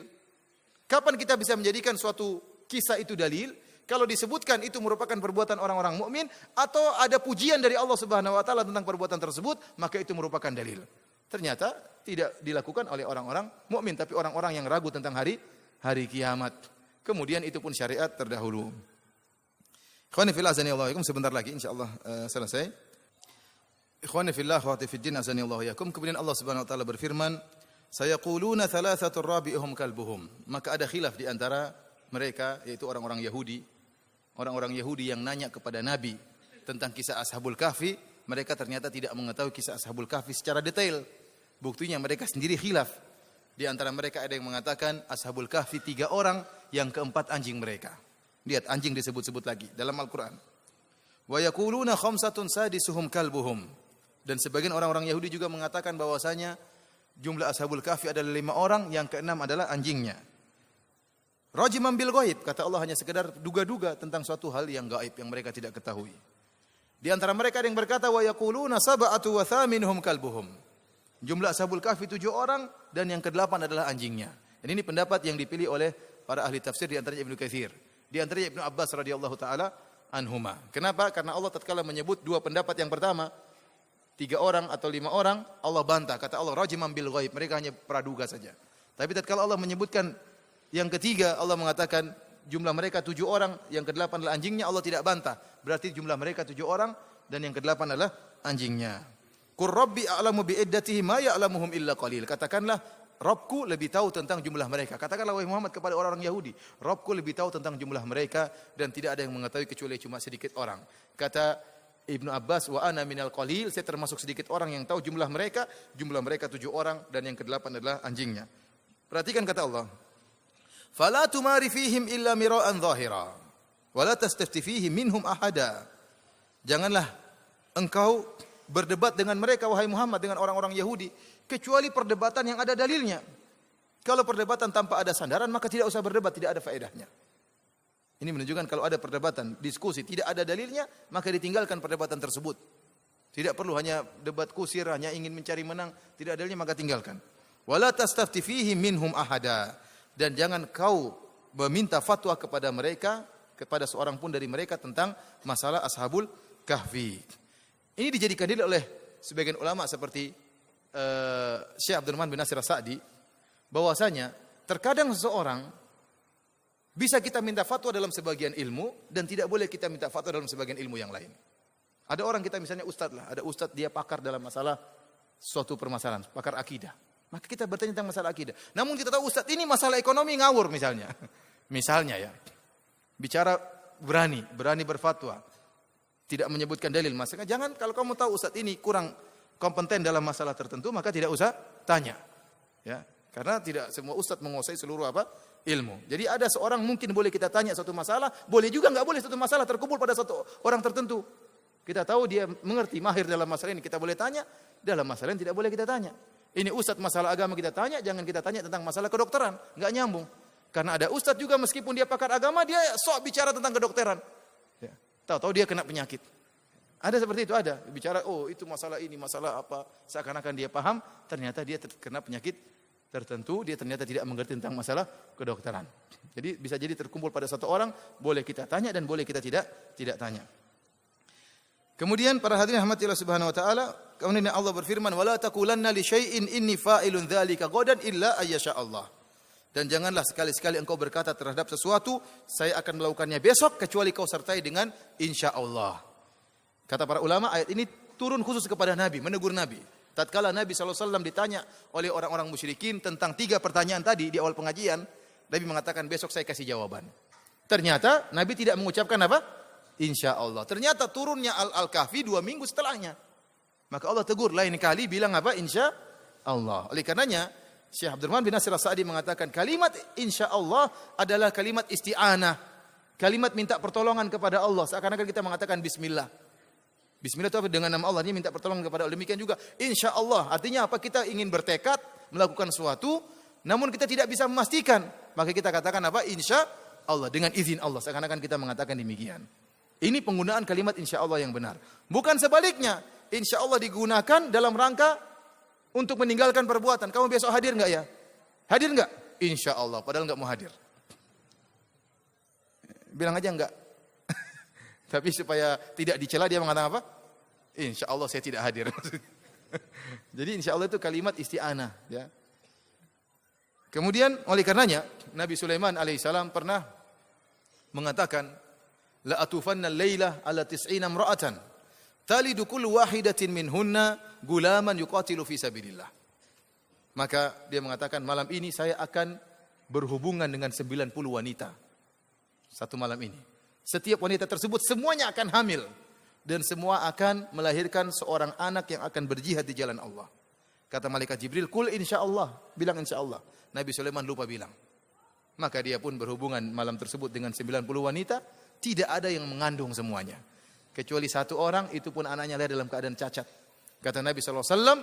Kapan kita bisa menjadikan suatu kisah itu dalil? Kalau disebutkan itu merupakan perbuatan orang-orang mukmin atau ada pujian dari Allah Subhanahu wa taala tentang perbuatan tersebut, maka itu merupakan dalil. Ternyata tidak dilakukan oleh orang-orang mukmin, tapi orang-orang yang ragu tentang hari kiamat. Kemudian itu pun syariat terdahulu. Ikhwani fillah azanillahu yakum, sebentar lagi insyaallah selesai. Ikhwani fillah wa fiddin azanillahu yakum. Kemudian Allah Subhanahu wa taala berfirman, "Sayaquluna thalathatur rabi'uhum kalbuhum." Maka ada khilaf di antara mereka, yaitu orang-orang Yahudi. Orang-orang Yahudi yang nanya kepada Nabi tentang kisah Ashabul Kahfi, mereka ternyata tidak mengetahui kisah Ashabul Kahfi secara detail. Buktinya mereka sendiri khilaf. Di antara mereka ada yang mengatakan Ashabul Kahfi 3 orang, yang keempat anjing mereka. Lihat, anjing disebut-sebut lagi dalam Al-Quran. Wa yaquluna khamsatun sadisuhum kalbuhum. Dan sebagian orang-orang Yahudi juga mengatakan bahwasanya jumlah Ashabul Kahfi adalah 5 orang, yang keenam adalah anjingnya. Rajiman bil ghaib, kata Allah hanya sekedar duga-duga tentang suatu hal yang gaib yang mereka tidak ketahui. Di antara mereka ada yang berkata wa yaquluna sab'atu wa thaminuhum kalbuhum. Jumlah Ashabul Kahfi 7 orang dan yang ke-8 adalah anjingnya. Dan ini pendapat yang dipilih oleh para ahli tafsir, di antaranya Ibnu Katsir, di antaranya Ibnu Abbas radhiyallahu taala anhuma. Kenapa? Karena Allah tatkala menyebut dua pendapat yang pertama, 3 orang atau 5 orang, Allah bantah. Kata Allah, rajiman bil ghaib, mereka hanya praduga saja. Tapi tatkala Allah menyebutkan yang ketiga, Allah mengatakan jumlah mereka 7 orang, yang ke-8 adalah anjingnya, Allah tidak bantah. Berarti jumlah mereka 7 orang dan yang ke-8 adalah anjingnya. Qur rabbi a'lamu bi iddatihi ma ya'lamuhum illa qalil. Katakanlah, Rabbku lebih tahu tentang jumlah mereka. Katakanlah wahai Muhammad kepada orang-orang Yahudi, Rabbku lebih tahu tentang jumlah mereka dan tidak ada yang mengetahui kecuali cuma sedikit orang. Kata Ibnu Abbas, wa ana minal qalil, saya termasuk sedikit orang yang tahu jumlah mereka 7 orang dan yang ke-8 adalah anjingnya. Perhatikan kata Allah, fala tumari fihim illa mira'an zahira wa la tastafti fihim minhum ahada. Janganlah engkau berdebat dengan mereka wahai Muhammad, dengan orang-orang Yahudi, kecuali perdebatan yang ada dalilnya. Kalau perdebatan tanpa ada sandaran, maka tidak usah berdebat, tidak ada faedahnya. Ini menunjukkan kalau ada perdebatan, diskusi tidak ada dalilnya, maka ditinggalkan perdebatan tersebut. Tidak perlu hanya debat kusir, hanya ingin mencari menang, tidak ada dalilnya maka tinggalkan. Wala tastafti fihi minhum ahada, dan jangan kau meminta fatwa kepada mereka, kepada seorang pun dari mereka tentang masalah Ashabul Kahfi. Ini dijadikan dalil oleh sebagian ulama seperti Syekh Abdurrahman bin Nasir As-Sa'di, bahwasanya terkadang seseorang bisa kita minta fatwa dalam sebagian ilmu dan tidak boleh kita minta fatwa dalam sebagian ilmu yang lain. Ada orang kita misalnya ustadz lah, ada ustadz dia pakar dalam masalah suatu permasalahan, pakar akidah. Maka kita bertanya tentang masalah akidah. Namun kita tahu ustadz ini masalah ekonomi ngawur misalnya. Misalnya ya. Bicara berani berfatwa. Tidak menyebutkan dalil. Maksudnya jangan, kalau kamu tahu ustadz ini kurang kompeten dalam masalah tertentu, maka tidak usah tanya. Ya, karena tidak semua ustadz menguasai seluruh ilmu. Jadi ada seorang mungkin boleh kita tanya satu masalah, boleh juga enggak boleh satu masalah terkumpul pada satu orang tertentu. Kita tahu dia mengerti, mahir dalam masalah ini, kita boleh tanya, dalam masalah ini tidak boleh kita tanya. Ini ustadz masalah agama kita tanya, jangan kita tanya tentang masalah kedokteran, enggak nyambung. Karena ada ustadz juga meskipun dia pakar agama, dia sok bicara tentang kedokteran. Ya. Tahu-tahu dia kena penyakit. Ada seperti itu, ada. Bicara, oh itu masalah ini, masalah apa. Seakan-akan dia paham, ternyata dia terkena penyakit tertentu, dia ternyata tidak mengerti tentang masalah kedokteran. Jadi bisa jadi terkumpul pada satu orang, boleh kita tanya dan boleh kita tidak tanya. Kemudian para hadirin rahmatillah subhanahu wa ta'ala, kemudian Allah berfirman, wala taqulanna li syai'in inni fa'ilun dzalika ghadan illa ayyasha Allah. Dan janganlah sekali-sekali engkau berkata terhadap sesuatu, saya akan melakukannya besok, kecuali kau sertai dengan insya Allah. Kata para ulama, ayat ini turun khusus kepada Nabi, menegur Nabi. Tatkala Nabi SAW ditanya oleh orang-orang musyrikin tentang 3 pertanyaan tadi di awal pengajian, Nabi mengatakan besok saya kasih jawaban. Ternyata Nabi tidak mengucapkan apa? Insya Allah. Ternyata turunnya Al-Kahfi 2 minggu setelahnya. Maka Allah tegur, lain kali bilang apa? Insya Allah. Oleh karenanya, Syekh Abdurrahman bin Nasir As-Sa'di mengatakan kalimat insya Allah adalah kalimat isti'anah. Kalimat minta pertolongan kepada Allah. Seakan-akan kita mengatakan bismillah. Bismillah itu apa? Dengan nama Allah, ini minta pertolongan kepada Allah. Demikian juga insya Allah. Artinya apa? Kita ingin bertekad melakukan sesuatu, namun kita tidak bisa memastikan. Maka kita katakan apa? Insya Allah. Dengan izin Allah. Seakan-akan kita mengatakan demikian. Ini penggunaan kalimat insya Allah yang benar. Bukan sebaliknya. Insya Allah digunakan dalam rangka untuk meninggalkan perbuatan. Kamu besok hadir enggak ya? Hadir enggak? Insya Allah. Padahal enggak mau hadir. Bilang aja enggak. Tapi supaya tidak dicela dia mengatakan apa? Insya Allah saya tidak hadir. Jadi insya Allah itu kalimat isti'anah. Ya. Kemudian oleh karenanya Nabi Sulaiman alaihissalam pernah mengatakan, la atufanna al-laila ala 90 imra'atan talidu kullu wahidatin minhunna gulaman yuqatilu fi sabilillah. Maka dia mengatakan malam ini saya akan berhubungan dengan 90 wanita. Satu malam ini. Setiap wanita tersebut semuanya akan hamil dan semua akan melahirkan seorang anak yang akan berjihad di jalan Allah. Kata malaikat Jibril, "Qul insyaallah." Bilang insyaallah. Nabi Sulaiman lupa bilang. Maka dia pun berhubungan malam tersebut dengan 90 wanita, tidak ada yang mengandung semuanya. Kecuali satu orang, itu pun anaknya lahir dalam keadaan cacat. Kata Nabi sallallahu alaihi wasallam,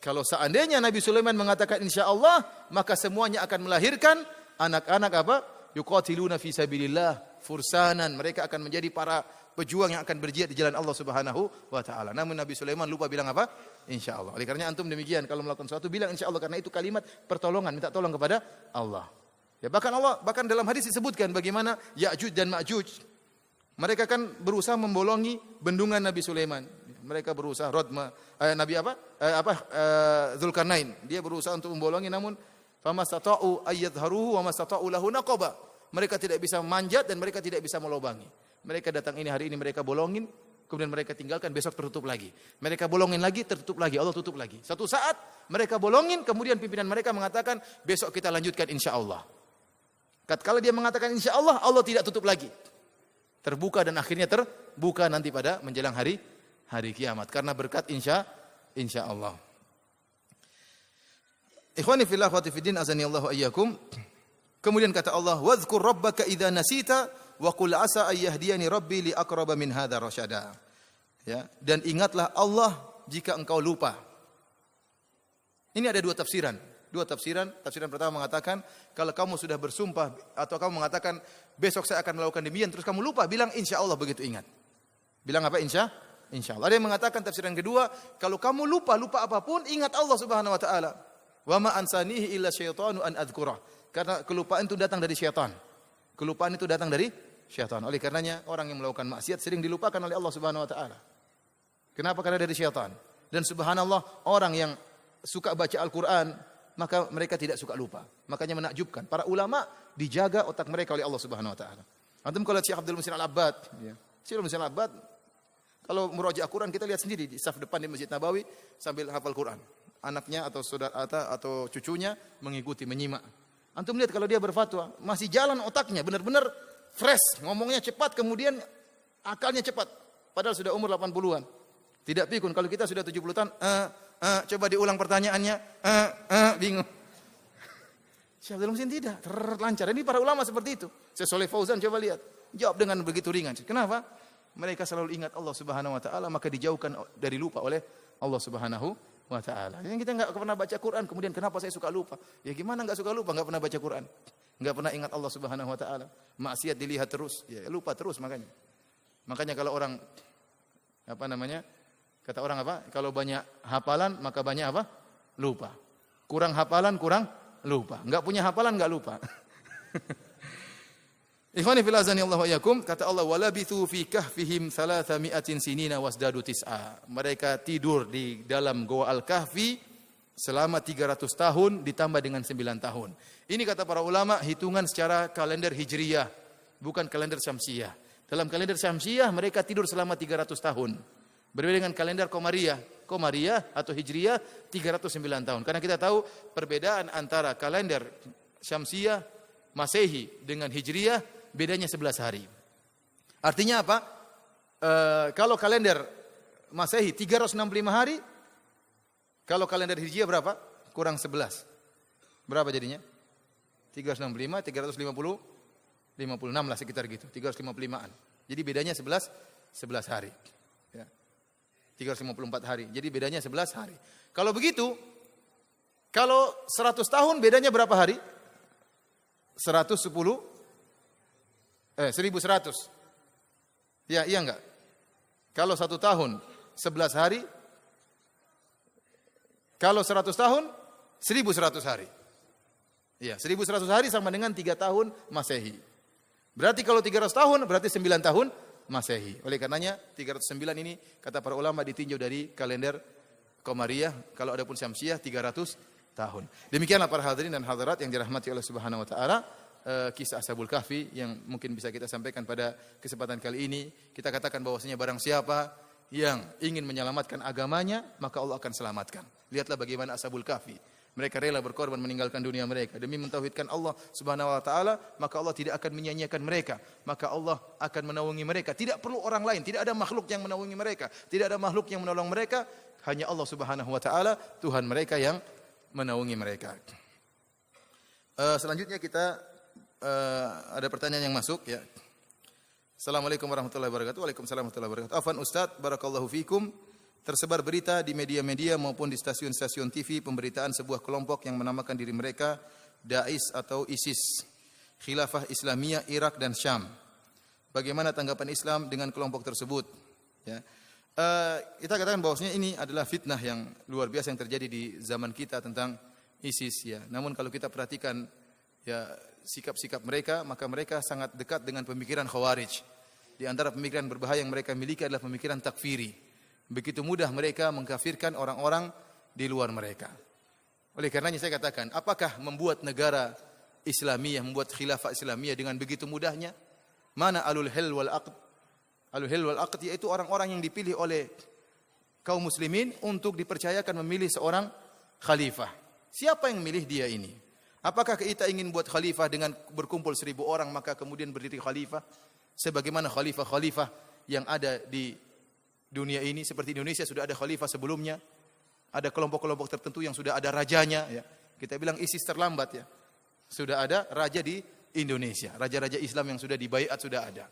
kalau seandainya Nabi Sulaiman mengatakan insyaallah, maka semuanya akan melahirkan anak-anak apa? Yuqatiluna fi sabilillah, fursanan, mereka akan menjadi para pejuang yang akan berjihad di jalan Allah Subhanahu wa taala. Namun Nabi Sulaiman lupa bilang apa? Insyaallah. Oleh karenanya antum demikian, kalau melakukan sesuatu bilang insyaallah, karena itu kalimat pertolongan, minta tolong kepada Allah. Ya, bahkan dalam hadis disebutkan bagaimana Ya'juj dan Ma'juj mereka kan berusaha membolongi bendungan Nabi Sulaiman. Mereka berusaha Dzulkarnain. Dia berusaha untuk membolongi namun famastata'u ayyadharuhu wa mastata'u lahu naqaba. Mereka tidak bisa manjat dan mereka tidak bisa melobangi. Mereka datang ini hari ini mereka bolongin, kemudian mereka tinggalkan, besok tertutup lagi. Mereka bolongin lagi, tertutup lagi, Allah tutup lagi. Satu saat mereka bolongin, kemudian pimpinan mereka mengatakan, besok kita lanjutkan insyaallah. Kalau dia mengatakan insyaallah, Allah tidak tutup lagi. Terbuka dan akhirnya terbuka nanti pada menjelang hari kiamat karena berkat insyaallah. Ikhwani fillah wa fiddin azanillahu ayyakum. Kemudian kata Allah, "Wadhkur rabbaka idza nasita wa qul asa ay yahdiyani rabbi li aqraba min hadza rasyada." Ya, dan ingatlah Allah jika engkau lupa. Ini ada dua tafsiran. Tafsiran pertama mengatakan, kalau kamu sudah bersumpah atau kamu mengatakan besok saya akan melakukan demikian terus kamu lupa, bilang insyaallah begitu ingat. Bilang apa? Insyaallah. Ada yang mengatakan tafsiran kedua, kalau kamu lupa apapun ingat Allah Subhanahu wa taala. Wa ma ansanihi illa syaitanu an adzkurah. Karena kelupaan itu datang dari syaitan. Kelupaan itu datang dari syaitan. Oleh karenanya orang yang melakukan maksiat sering dilupakan oleh Allah Subhanahu wa taala. Kenapa? Karena dari syaitan. Dan subhanallah, orang yang suka baca Al-Qur'an maka mereka tidak suka lupa. Makanya menakjubkan. Para ulama dijaga otak mereka oleh Allah Subhanahu wa taala. Antum kalau Syekh Abdul Muhsin Al-Abbad, ya. Syekh Abdul Muhsin Al-Abbad kalau murojaah Quran kita lihat sendiri di saf depan di Masjid Nabawi sambil hafal Quran. Anaknya atau saudara atau cucunya mengikuti, menyimak. Antum lihat kalau dia berfatwa, masih jalan otaknya, benar-benar fresh, ngomongnya cepat, kemudian akalnya cepat. Padahal sudah umur 80-an. Tidak pikun kalau kita sudah 70 tahun, coba diulang pertanyaannya, bingung. Syekh Abdul Muhsin tidak, terlancar. Ini para ulama seperti itu. Syekh Shalih Fauzan coba lihat, jawab dengan begitu ringan. Kenapa? Mereka selalu ingat Allah Subhanahu wa taala, maka dijauhkan dari lupa oleh Allah Subhanahu wa taala. Yang kita enggak pernah baca Quran, kemudian kenapa saya suka lupa? Ya gimana enggak suka lupa? Enggak pernah baca Quran. Enggak pernah ingat Allah Subhanahu wa taala. Maksiat dilihat terus, ya lupa terus makanya. Makanya kalau orang kata orang apa? Kalau banyak hafalan maka banyak apa? Lupa. Kurang hafalan kurang lupa. Enggak punya hafalan enggak lupa. Ikhwani fillah azanillahu wa iyyakum, kata Allah, walabithu fi kahfihim 300 sinina wasdadu tis'a. Mereka tidur di dalam Goa Al-Kahfi selama 300 tahun ditambah dengan 9 tahun. Ini kata para ulama hitungan secara kalender Hijriyah, bukan kalender Syamsiyah. Dalam kalender Syamsiyah mereka tidur selama 300 tahun. Berbeda dengan kalender Qamariyah atau Hijriyah 309 tahun. Karena kita tahu perbedaan antara kalender Syamsiyah Masehi dengan Hijriyah bedanya 11 hari. Artinya apa? Kalau kalender Masehi 365 hari, kalau kalender Hijriyah berapa? Kurang 11. Berapa jadinya? 365, 350, 56 lah sekitar gitu. 355-an. Jadi bedanya 11 hari. Ya. 354 hari. Jadi bedanya 11 hari. Kalau begitu, kalau 100 tahun bedanya berapa hari? 1100. Ya, iya enggak? Kalau 1 tahun 11 hari, kalau 100 tahun 1100 hari. Ya, 1100 hari sama dengan 3 tahun Masehi. Berarti kalau 300 tahun berarti 9 tahun Masehi. Oleh karenanya 309 ini kata para ulama ditinjau dari kalender Qamariyah, kalau adapun Syamsiyah 300 tahun. Demikianlah para hadirin dan hadirat yang dirahmati Allah Subhanahu wa taala. Kisah Ashabul Kahfi yang mungkin bisa kita sampaikan pada kesempatan kali ini. Kita katakan bahwasanya barang siapa yang ingin menyelamatkan agamanya, maka Allah akan selamatkan. Lihatlah bagaimana Ashabul Kahfi. Mereka rela berkorban meninggalkan dunia mereka demi mentauhidkan Allah Subhanahu wa taala, maka Allah tidak akan menyia-nyiakan mereka. Maka Allah akan menaungi mereka. Tidak perlu orang lain, tidak ada makhluk yang menaungi mereka, tidak ada makhluk yang menolong mereka, hanya Allah Subhanahu wa taala, Tuhan mereka yang menaungi mereka. Selanjutnya kita ada pertanyaan yang masuk ya. Assalamualaikum warahmatullahi wabarakatuh. Waalaikumsalam warahmatullahi wabarakatuh. Afwan Ustaz, barakallahu fikum. Tersebar berita di media-media maupun di stasiun-stasiun TV pemberitaan sebuah kelompok yang menamakan diri mereka Daesh atau ISIS, Khilafah Islamiyah Irak dan Syam. Bagaimana tanggapan Islam dengan kelompok tersebut? Ya. Kita katakan bahwasanya ini adalah fitnah yang luar biasa yang terjadi di zaman kita tentang ISIS ya. Namun kalau kita perhatikan ya sikap-sikap mereka, maka mereka sangat dekat dengan pemikiran Khawarij. Di antara pemikiran berbahaya yang mereka miliki adalah pemikiran takfiri. Begitu mudah mereka mengkafirkan orang-orang di luar mereka. Oleh karenanya saya katakan, apakah membuat negara Islamiyah, membuat khilafah Islamiyah dengan begitu mudahnya? Mana alul hil wal aqd? Alul hil wal aqd yaitu orang-orang yang dipilih oleh kaum muslimin untuk dipercayakan memilih seorang khalifah. Siapa yang memilih dia ini? Apakah kita ingin buat khalifah dengan berkumpul 1000 orang maka kemudian berdiri khalifah? Sebagaimana khalifah-khalifah yang ada di dunia ini, seperti Indonesia sudah ada khalifah sebelumnya, ada kelompok-kelompok tertentu yang sudah ada rajanya. Ya. Kita bilang ISIS terlambat ya. Sudah ada raja di Indonesia, raja-raja Islam yang sudah dibaiat sudah ada.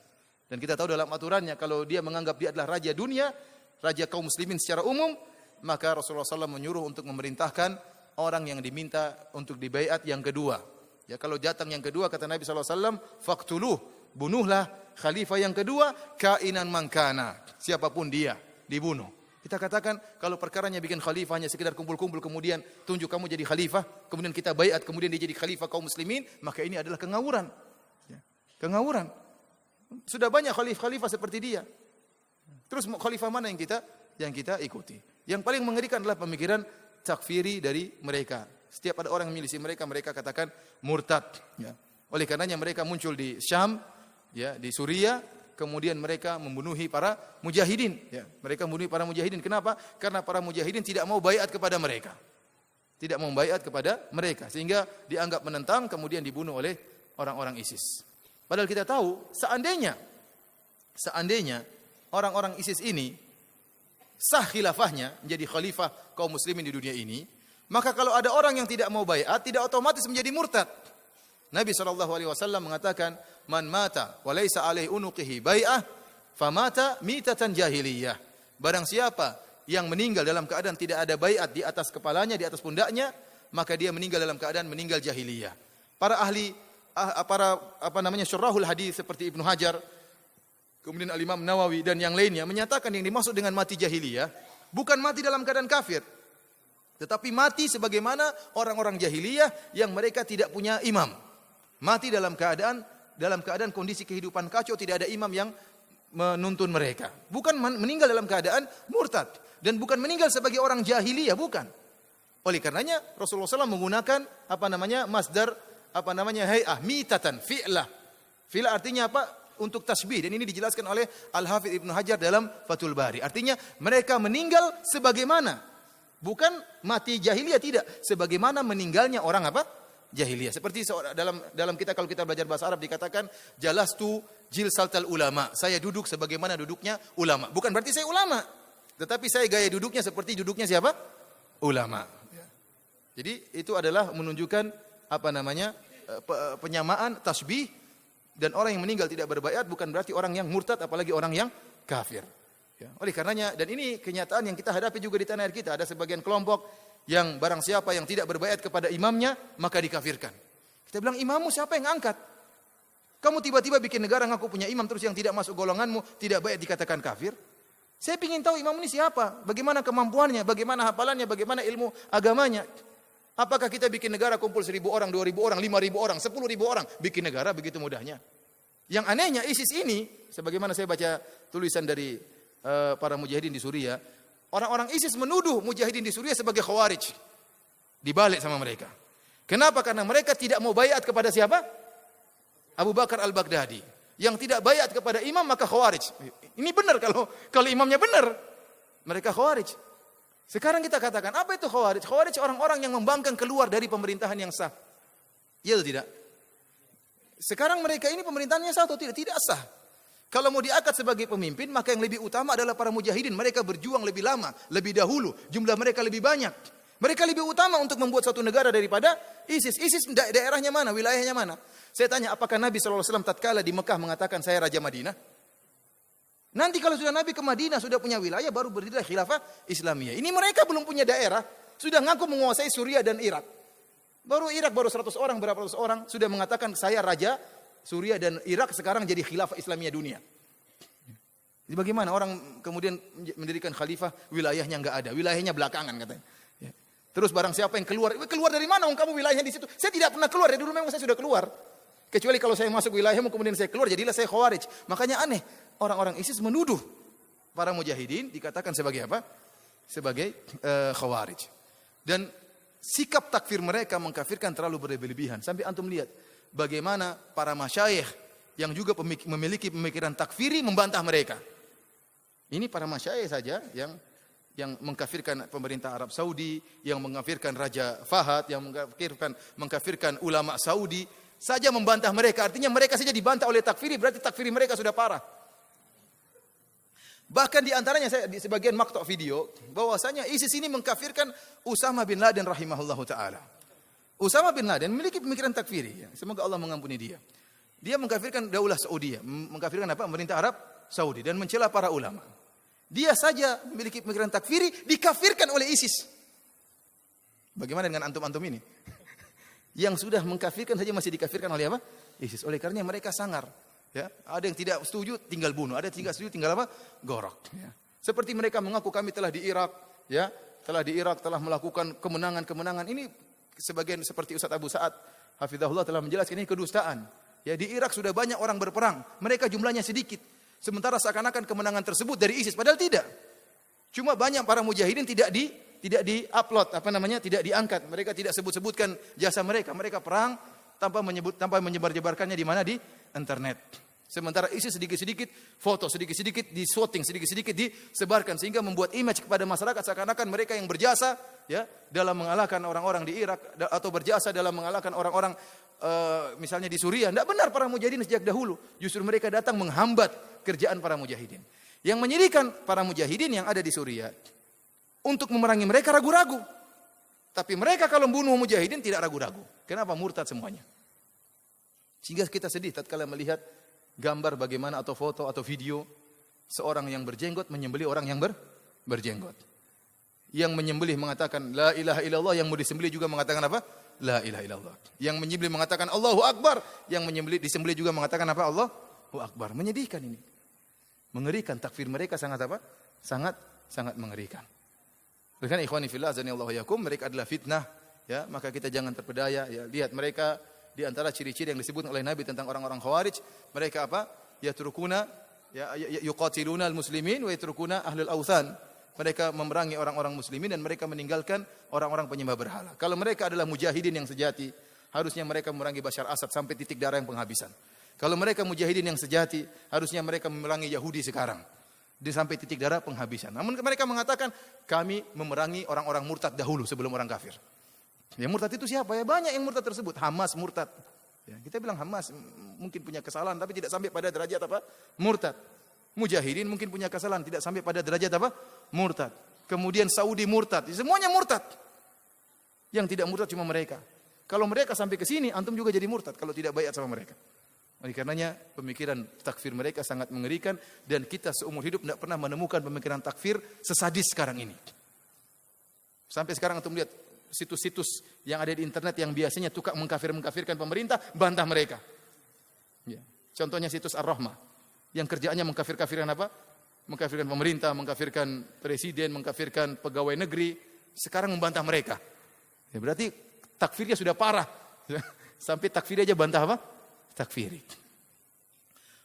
Dan kita tahu dalam aturannya kalau dia menganggap dia adalah raja dunia, raja kaum muslimin secara umum, maka Rasulullah SAW menyuruh untuk memerintahkan orang yang diminta untuk dibaiat yang kedua. Ya, kalau datang yang kedua kata Nabi SAW, faktuluh, bunuhlah khalifah yang kedua, kainan mangkana, siapapun dia, dibunuh. Kita katakan kalau perkaranya bikin khalifah hanya sekedar kumpul-kumpul kemudian tunjuk kamu jadi khalifah, kemudian kita baiat, kemudian dia jadi khalifah kaum muslimin, maka ini adalah kengawuran. Ya. Kengawuran. Sudah banyak khalifah seperti dia. Terus khalifah mana yang kita ikuti? Yang paling mengerikan adalah pemikiran takfiri dari mereka. Setiap ada orang yang milisi mereka, mereka katakan murtad. Ya. Oleh karenanya mereka muncul di Syam, ya, di Suriah, kemudian mereka membunuhi para mujahidin. Ya, mereka membunuhi para mujahidin. Kenapa? Karena para mujahidin tidak mau baiat kepada mereka. Tidak mau baiat kepada mereka. Sehingga dianggap menentang, kemudian dibunuh oleh orang-orang ISIS. Padahal kita tahu, seandainya orang-orang ISIS ini sah khilafahnya, menjadi khalifah kaum muslimin di dunia ini, maka kalau ada orang yang tidak mau baiat, tidak otomatis menjadi murtad. Nabi SAW mengatakan, man mata wa laisa alaihi unuqihi bai'ah famata mitatan jahiliyah. Barang siapa yang meninggal dalam keadaan tidak ada baiat di atas kepalanya, di atas pundaknya, maka dia meninggal dalam keadaan meninggal jahiliyah. Para ahli syurahul hadis seperti Ibnu Hajar, kemudian Al-Imam Nawawi dan yang lainnya menyatakan yang dimaksud dengan mati jahiliyah bukan mati dalam keadaan kafir, tetapi mati sebagaimana orang-orang jahiliyah yang mereka tidak punya imam. Mati dalam keadaan kondisi kehidupan kacau, tidak ada imam yang menuntun mereka. Bukan meninggal dalam keadaan murtad dan bukan meninggal sebagai orang jahiliyah, bukan. Oleh karenanya Rasulullah SAW menggunakan masdar hay'ah, mitatan, fi'lah. Fi'lah artinya apa? Untuk tasbih, dan ini dijelaskan oleh Al-Hafidz Ibnu Hajar dalam Fathul Bari. Artinya mereka meninggal sebagaimana, bukan mati jahiliyah, tidak, sebagaimana meninggalnya orang jahiliyah. Seperti dalam kita, kalau kita belajar bahasa Arab dikatakan jalastu jilsatal ulama. Saya duduk sebagaimana duduknya ulama. Bukan berarti saya ulama, tetapi saya gaya duduknya seperti duduknya siapa? Ulama. Jadi itu adalah menunjukkan penyamaan tasbih, dan orang yang meninggal tidak berbaiat bukan berarti orang yang murtad, apalagi orang yang kafir. Ya. Oleh karenanya, dan ini kenyataan yang kita hadapi juga di tanah air kita, ada sebagian kelompok yang barang siapa yang tidak berbaiat kepada imamnya maka dikafirkan. Kita bilang, imammu siapa yang angkat? Kamu tiba-tiba bikin negara ngaku punya imam, terus yang tidak masuk golonganmu tidak baiat dikatakan kafir? Saya ingin tahu imam ini siapa, bagaimana kemampuannya, bagaimana hafalannya, bagaimana ilmu agamanya. Apakah kita bikin negara kumpul 1000 orang, 2000 orang, 5000 orang, 10.000 orang, bikin negara begitu mudahnya? Yang anehnya ISIS ini, sebagaimana saya baca tulisan dari para mujahidin di Suriah, orang-orang ISIS menuduh mujahidin di Suriah sebagai khawarij. Dibalik sama mereka. Kenapa? Karena mereka tidak mau baiat kepada siapa? Abu Bakar al-Baghdadi. Yang tidak baiat kepada imam maka khawarij. Ini benar, kalau imamnya benar, mereka khawarij. Sekarang kita katakan, apa itu khawarij? Khawarij orang-orang yang membangkang keluar dari pemerintahan yang sah. Iya atau tidak? Sekarang mereka ini pemerintahannya sah atau tidak? Tidak sah. Kalau mau diangkat sebagai pemimpin, maka yang lebih utama adalah para mujahidin. Mereka berjuang lebih lama, lebih dahulu. Jumlah mereka lebih banyak. Mereka lebih utama untuk membuat suatu negara daripada ISIS. ISIS daerahnya mana? Wilayahnya mana? Saya tanya, apakah Nabi SAW tatkala di Mekah mengatakan saya Raja Madinah? Nanti kalau sudah Nabi ke Madinah, sudah punya wilayah, baru berdirilah khilafah Islamiyah. Ini mereka belum punya daerah, sudah ngaku menguasai Suriah dan Irak. Baru 100 orang, berapa ratus orang, sudah mengatakan saya Raja Suriah dan Irak, sekarang jadi khilafah Islamiyah dunia. Jadi bagaimana orang kemudian mendirikan khalifah, wilayahnya enggak ada, wilayahnya belakangan katanya. Terus barang siapa yang keluar dari mana? Kamu wilayahnya di situ. Saya tidak pernah keluar, dari dulu memang saya sudah keluar. Kecuali kalau saya masuk wilayahmu kemudian saya keluar, jadilah saya khawarij. Makanya aneh, orang-orang ISIS menuduh para mujahidin dikatakan sebagai apa? Sebagai khawarij. Dan sikap takfir mereka mengkafirkan terlalu berlebihan. Sampai antum lihat bagaimana para masyayikh yang juga memiliki pemikiran takfiri membantah mereka. Ini para masyayikh saja yang mengkafirkan pemerintah Arab Saudi, yang mengkafirkan Raja Fahad, yang mengkafirkan ulama Saudi, saja membantah mereka. Artinya mereka saja dibantah oleh takfiri, berarti takfiri mereka sudah parah. Bahkan di antaranya saya di sebagian maktok video bahwasanya ISIS ini mengkafirkan Usama bin Laden rahimahullahu taala. Usama bin Laden memiliki pemikiran takfiri, ya. Semoga Allah mengampuni dia. Dia mengkafirkan Daulah Saudi, mengkafirkan apa? Pemerintah Arab Saudi dan mencela para ulama. Dia saja memiliki pemikiran takfiri, dikafirkan oleh ISIS. Bagaimana dengan antum-antum ini? Yang sudah mengkafirkan saja masih dikafirkan oleh apa? ISIS. Oleh karenanya mereka sangar. Ya, ada yang tidak setuju tinggal bunuh, ada yang tidak setuju tinggal apa? Gorok. Ya. Seperti mereka mengaku kami telah di Irak, ya, telah melakukan kemenangan-kemenangan. Ini sebagian seperti Ustaz Abu Sa'ad hafizahullah telah menjelaskan ini kedustaan. Ya, di Irak sudah banyak orang berperang, mereka jumlahnya sedikit. Sementara seakan-akan kemenangan tersebut dari ISIS, padahal tidak. Cuma banyak para mujahidin tidak di-upload, tidak diangkat. Mereka tidak sebut-sebutkan jasa mereka. Mereka perang tanpa menyebar-jebarkannya di mana? Di internet. Sementara ISIS sedikit-sedikit foto, sedikit-sedikit di-shooting, sedikit-sedikit disebarkan sehingga membuat image kepada masyarakat seakan-akan mereka yang berjasa ya dalam mengalahkan orang-orang di Irak atau berjasa dalam mengalahkan orang-orang misalnya di Suriah. Tidak benar para mujahidin sejak dahulu. Justru mereka datang menghambat kerjaan para mujahidin. Yang menyedihkan para mujahidin yang ada di Suriah untuk memerangi mereka ragu-ragu. Tapi mereka kalau membunuh mujahidin tidak ragu-ragu. Kenapa? Murtad semuanya. Sehingga kita sedih tatkala melihat gambar bagaimana atau foto atau video seorang yang berjenggot menyembelih orang yang berjenggot. Yang menyembelih mengatakan la ilaha illallah, yang mau disembelih juga mengatakan apa? La ilaha illallah. Yang menyembelih mengatakan Allahu Akbar, yang disembelih juga mengatakan apa? Allahu Akbar. Menyedihkan ini. Mengerikan, takfir mereka sangat apa? Sangat mengerikan. Karena ikhwani fillah azanillahu yakum, mereka adalah fitnah, ya, maka kita jangan terpedaya, ya. Lihat mereka di antara ciri-ciri yang disebut oleh Nabi tentang orang-orang Khawarij, mereka apa? Yatrukuna yuqatiluna al-muslimin wa yatrukuna ahlul authan. Mereka memerangi orang-orang muslimin dan mereka meninggalkan orang-orang penyembah berhala. Kalau mereka adalah mujahidin yang sejati, harusnya mereka memerangi Bashar Asad sampai titik darah yang penghabisan. Kalau mereka mujahidin yang sejati, harusnya mereka memerangi Yahudi sekarang sampai titik darah penghabisan. Namun mereka mengatakan kami memerangi orang-orang murtad dahulu sebelum orang kafir. Ya, murtad itu siapa? Ya, banyak yang murtad tersebut. Hamas murtad. Ya, kita bilang Hamas mungkin punya kesalahan tapi tidak sampai pada derajat apa? Murtad. Mujahidin mungkin punya kesalahan tidak sampai pada derajat apa? Murtad. Kemudian Saudi murtad. Semuanya murtad. Yang tidak murtad cuma mereka. Kalau mereka sampai ke sini, antum juga jadi murtad kalau tidak baiat sama mereka. Oleh karenanya pemikiran takfir mereka sangat mengerikan dan kita seumur hidup tidak pernah menemukan pemikiran takfir sesadis sekarang ini. Sampai sekarang antum lihat situs-situs yang ada di internet yang biasanya tukang mengkafirkan pemerintah, bantah mereka. Ya. Contohnya situs Ar-Rahmah yang kerjaannya mengkafirkan apa? Mengkafirkan pemerintah, mengkafirkan presiden, mengkafirkan pegawai negeri. Sekarang membantah mereka. Ya, berarti takfirnya sudah parah. Ya. Sampai takfir aja bantah apa? Takfiri.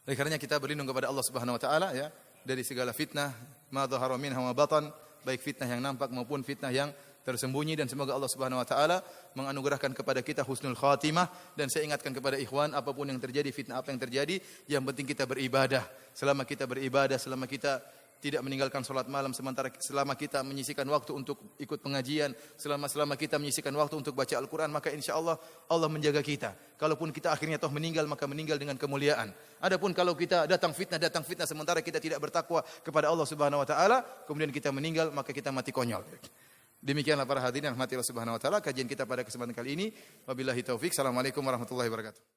Oleh karenanya kita berlindung kepada Allah Subhanahu wa taala ya dari segala fitnah, ma dhahara minha wa batan, baik fitnah yang nampak maupun fitnah yang tersembunyi, dan semoga Allah Subhanahu wa taala menganugerahkan kepada kita husnul khatimah. Dan saya ingatkan kepada ikhwan, apapun yang terjadi, fitnah apa yang terjadi, yang penting kita beribadah. Selama kita beribadah, selama kita tidak meninggalkan salat malam, selama kita menyisihkan waktu untuk ikut pengajian, selama kita menyisihkan waktu untuk baca Al-Qur'an, maka insyaallah Allah menjaga kita. Kalaupun kita akhirnya toh meninggal, maka meninggal dengan kemuliaan. Adapun kalau kita datang fitnah sementara kita tidak bertakwa kepada Allah Subhanahu wa taala, kemudian kita meninggal, maka kita mati konyol. Demikianlah para hadirin rahmati Allah Subhanahu wa taala kajian kita pada kesempatan kali ini. Wabillahi taufik. Assalamualaikum warahmatullahi wabarakatuh.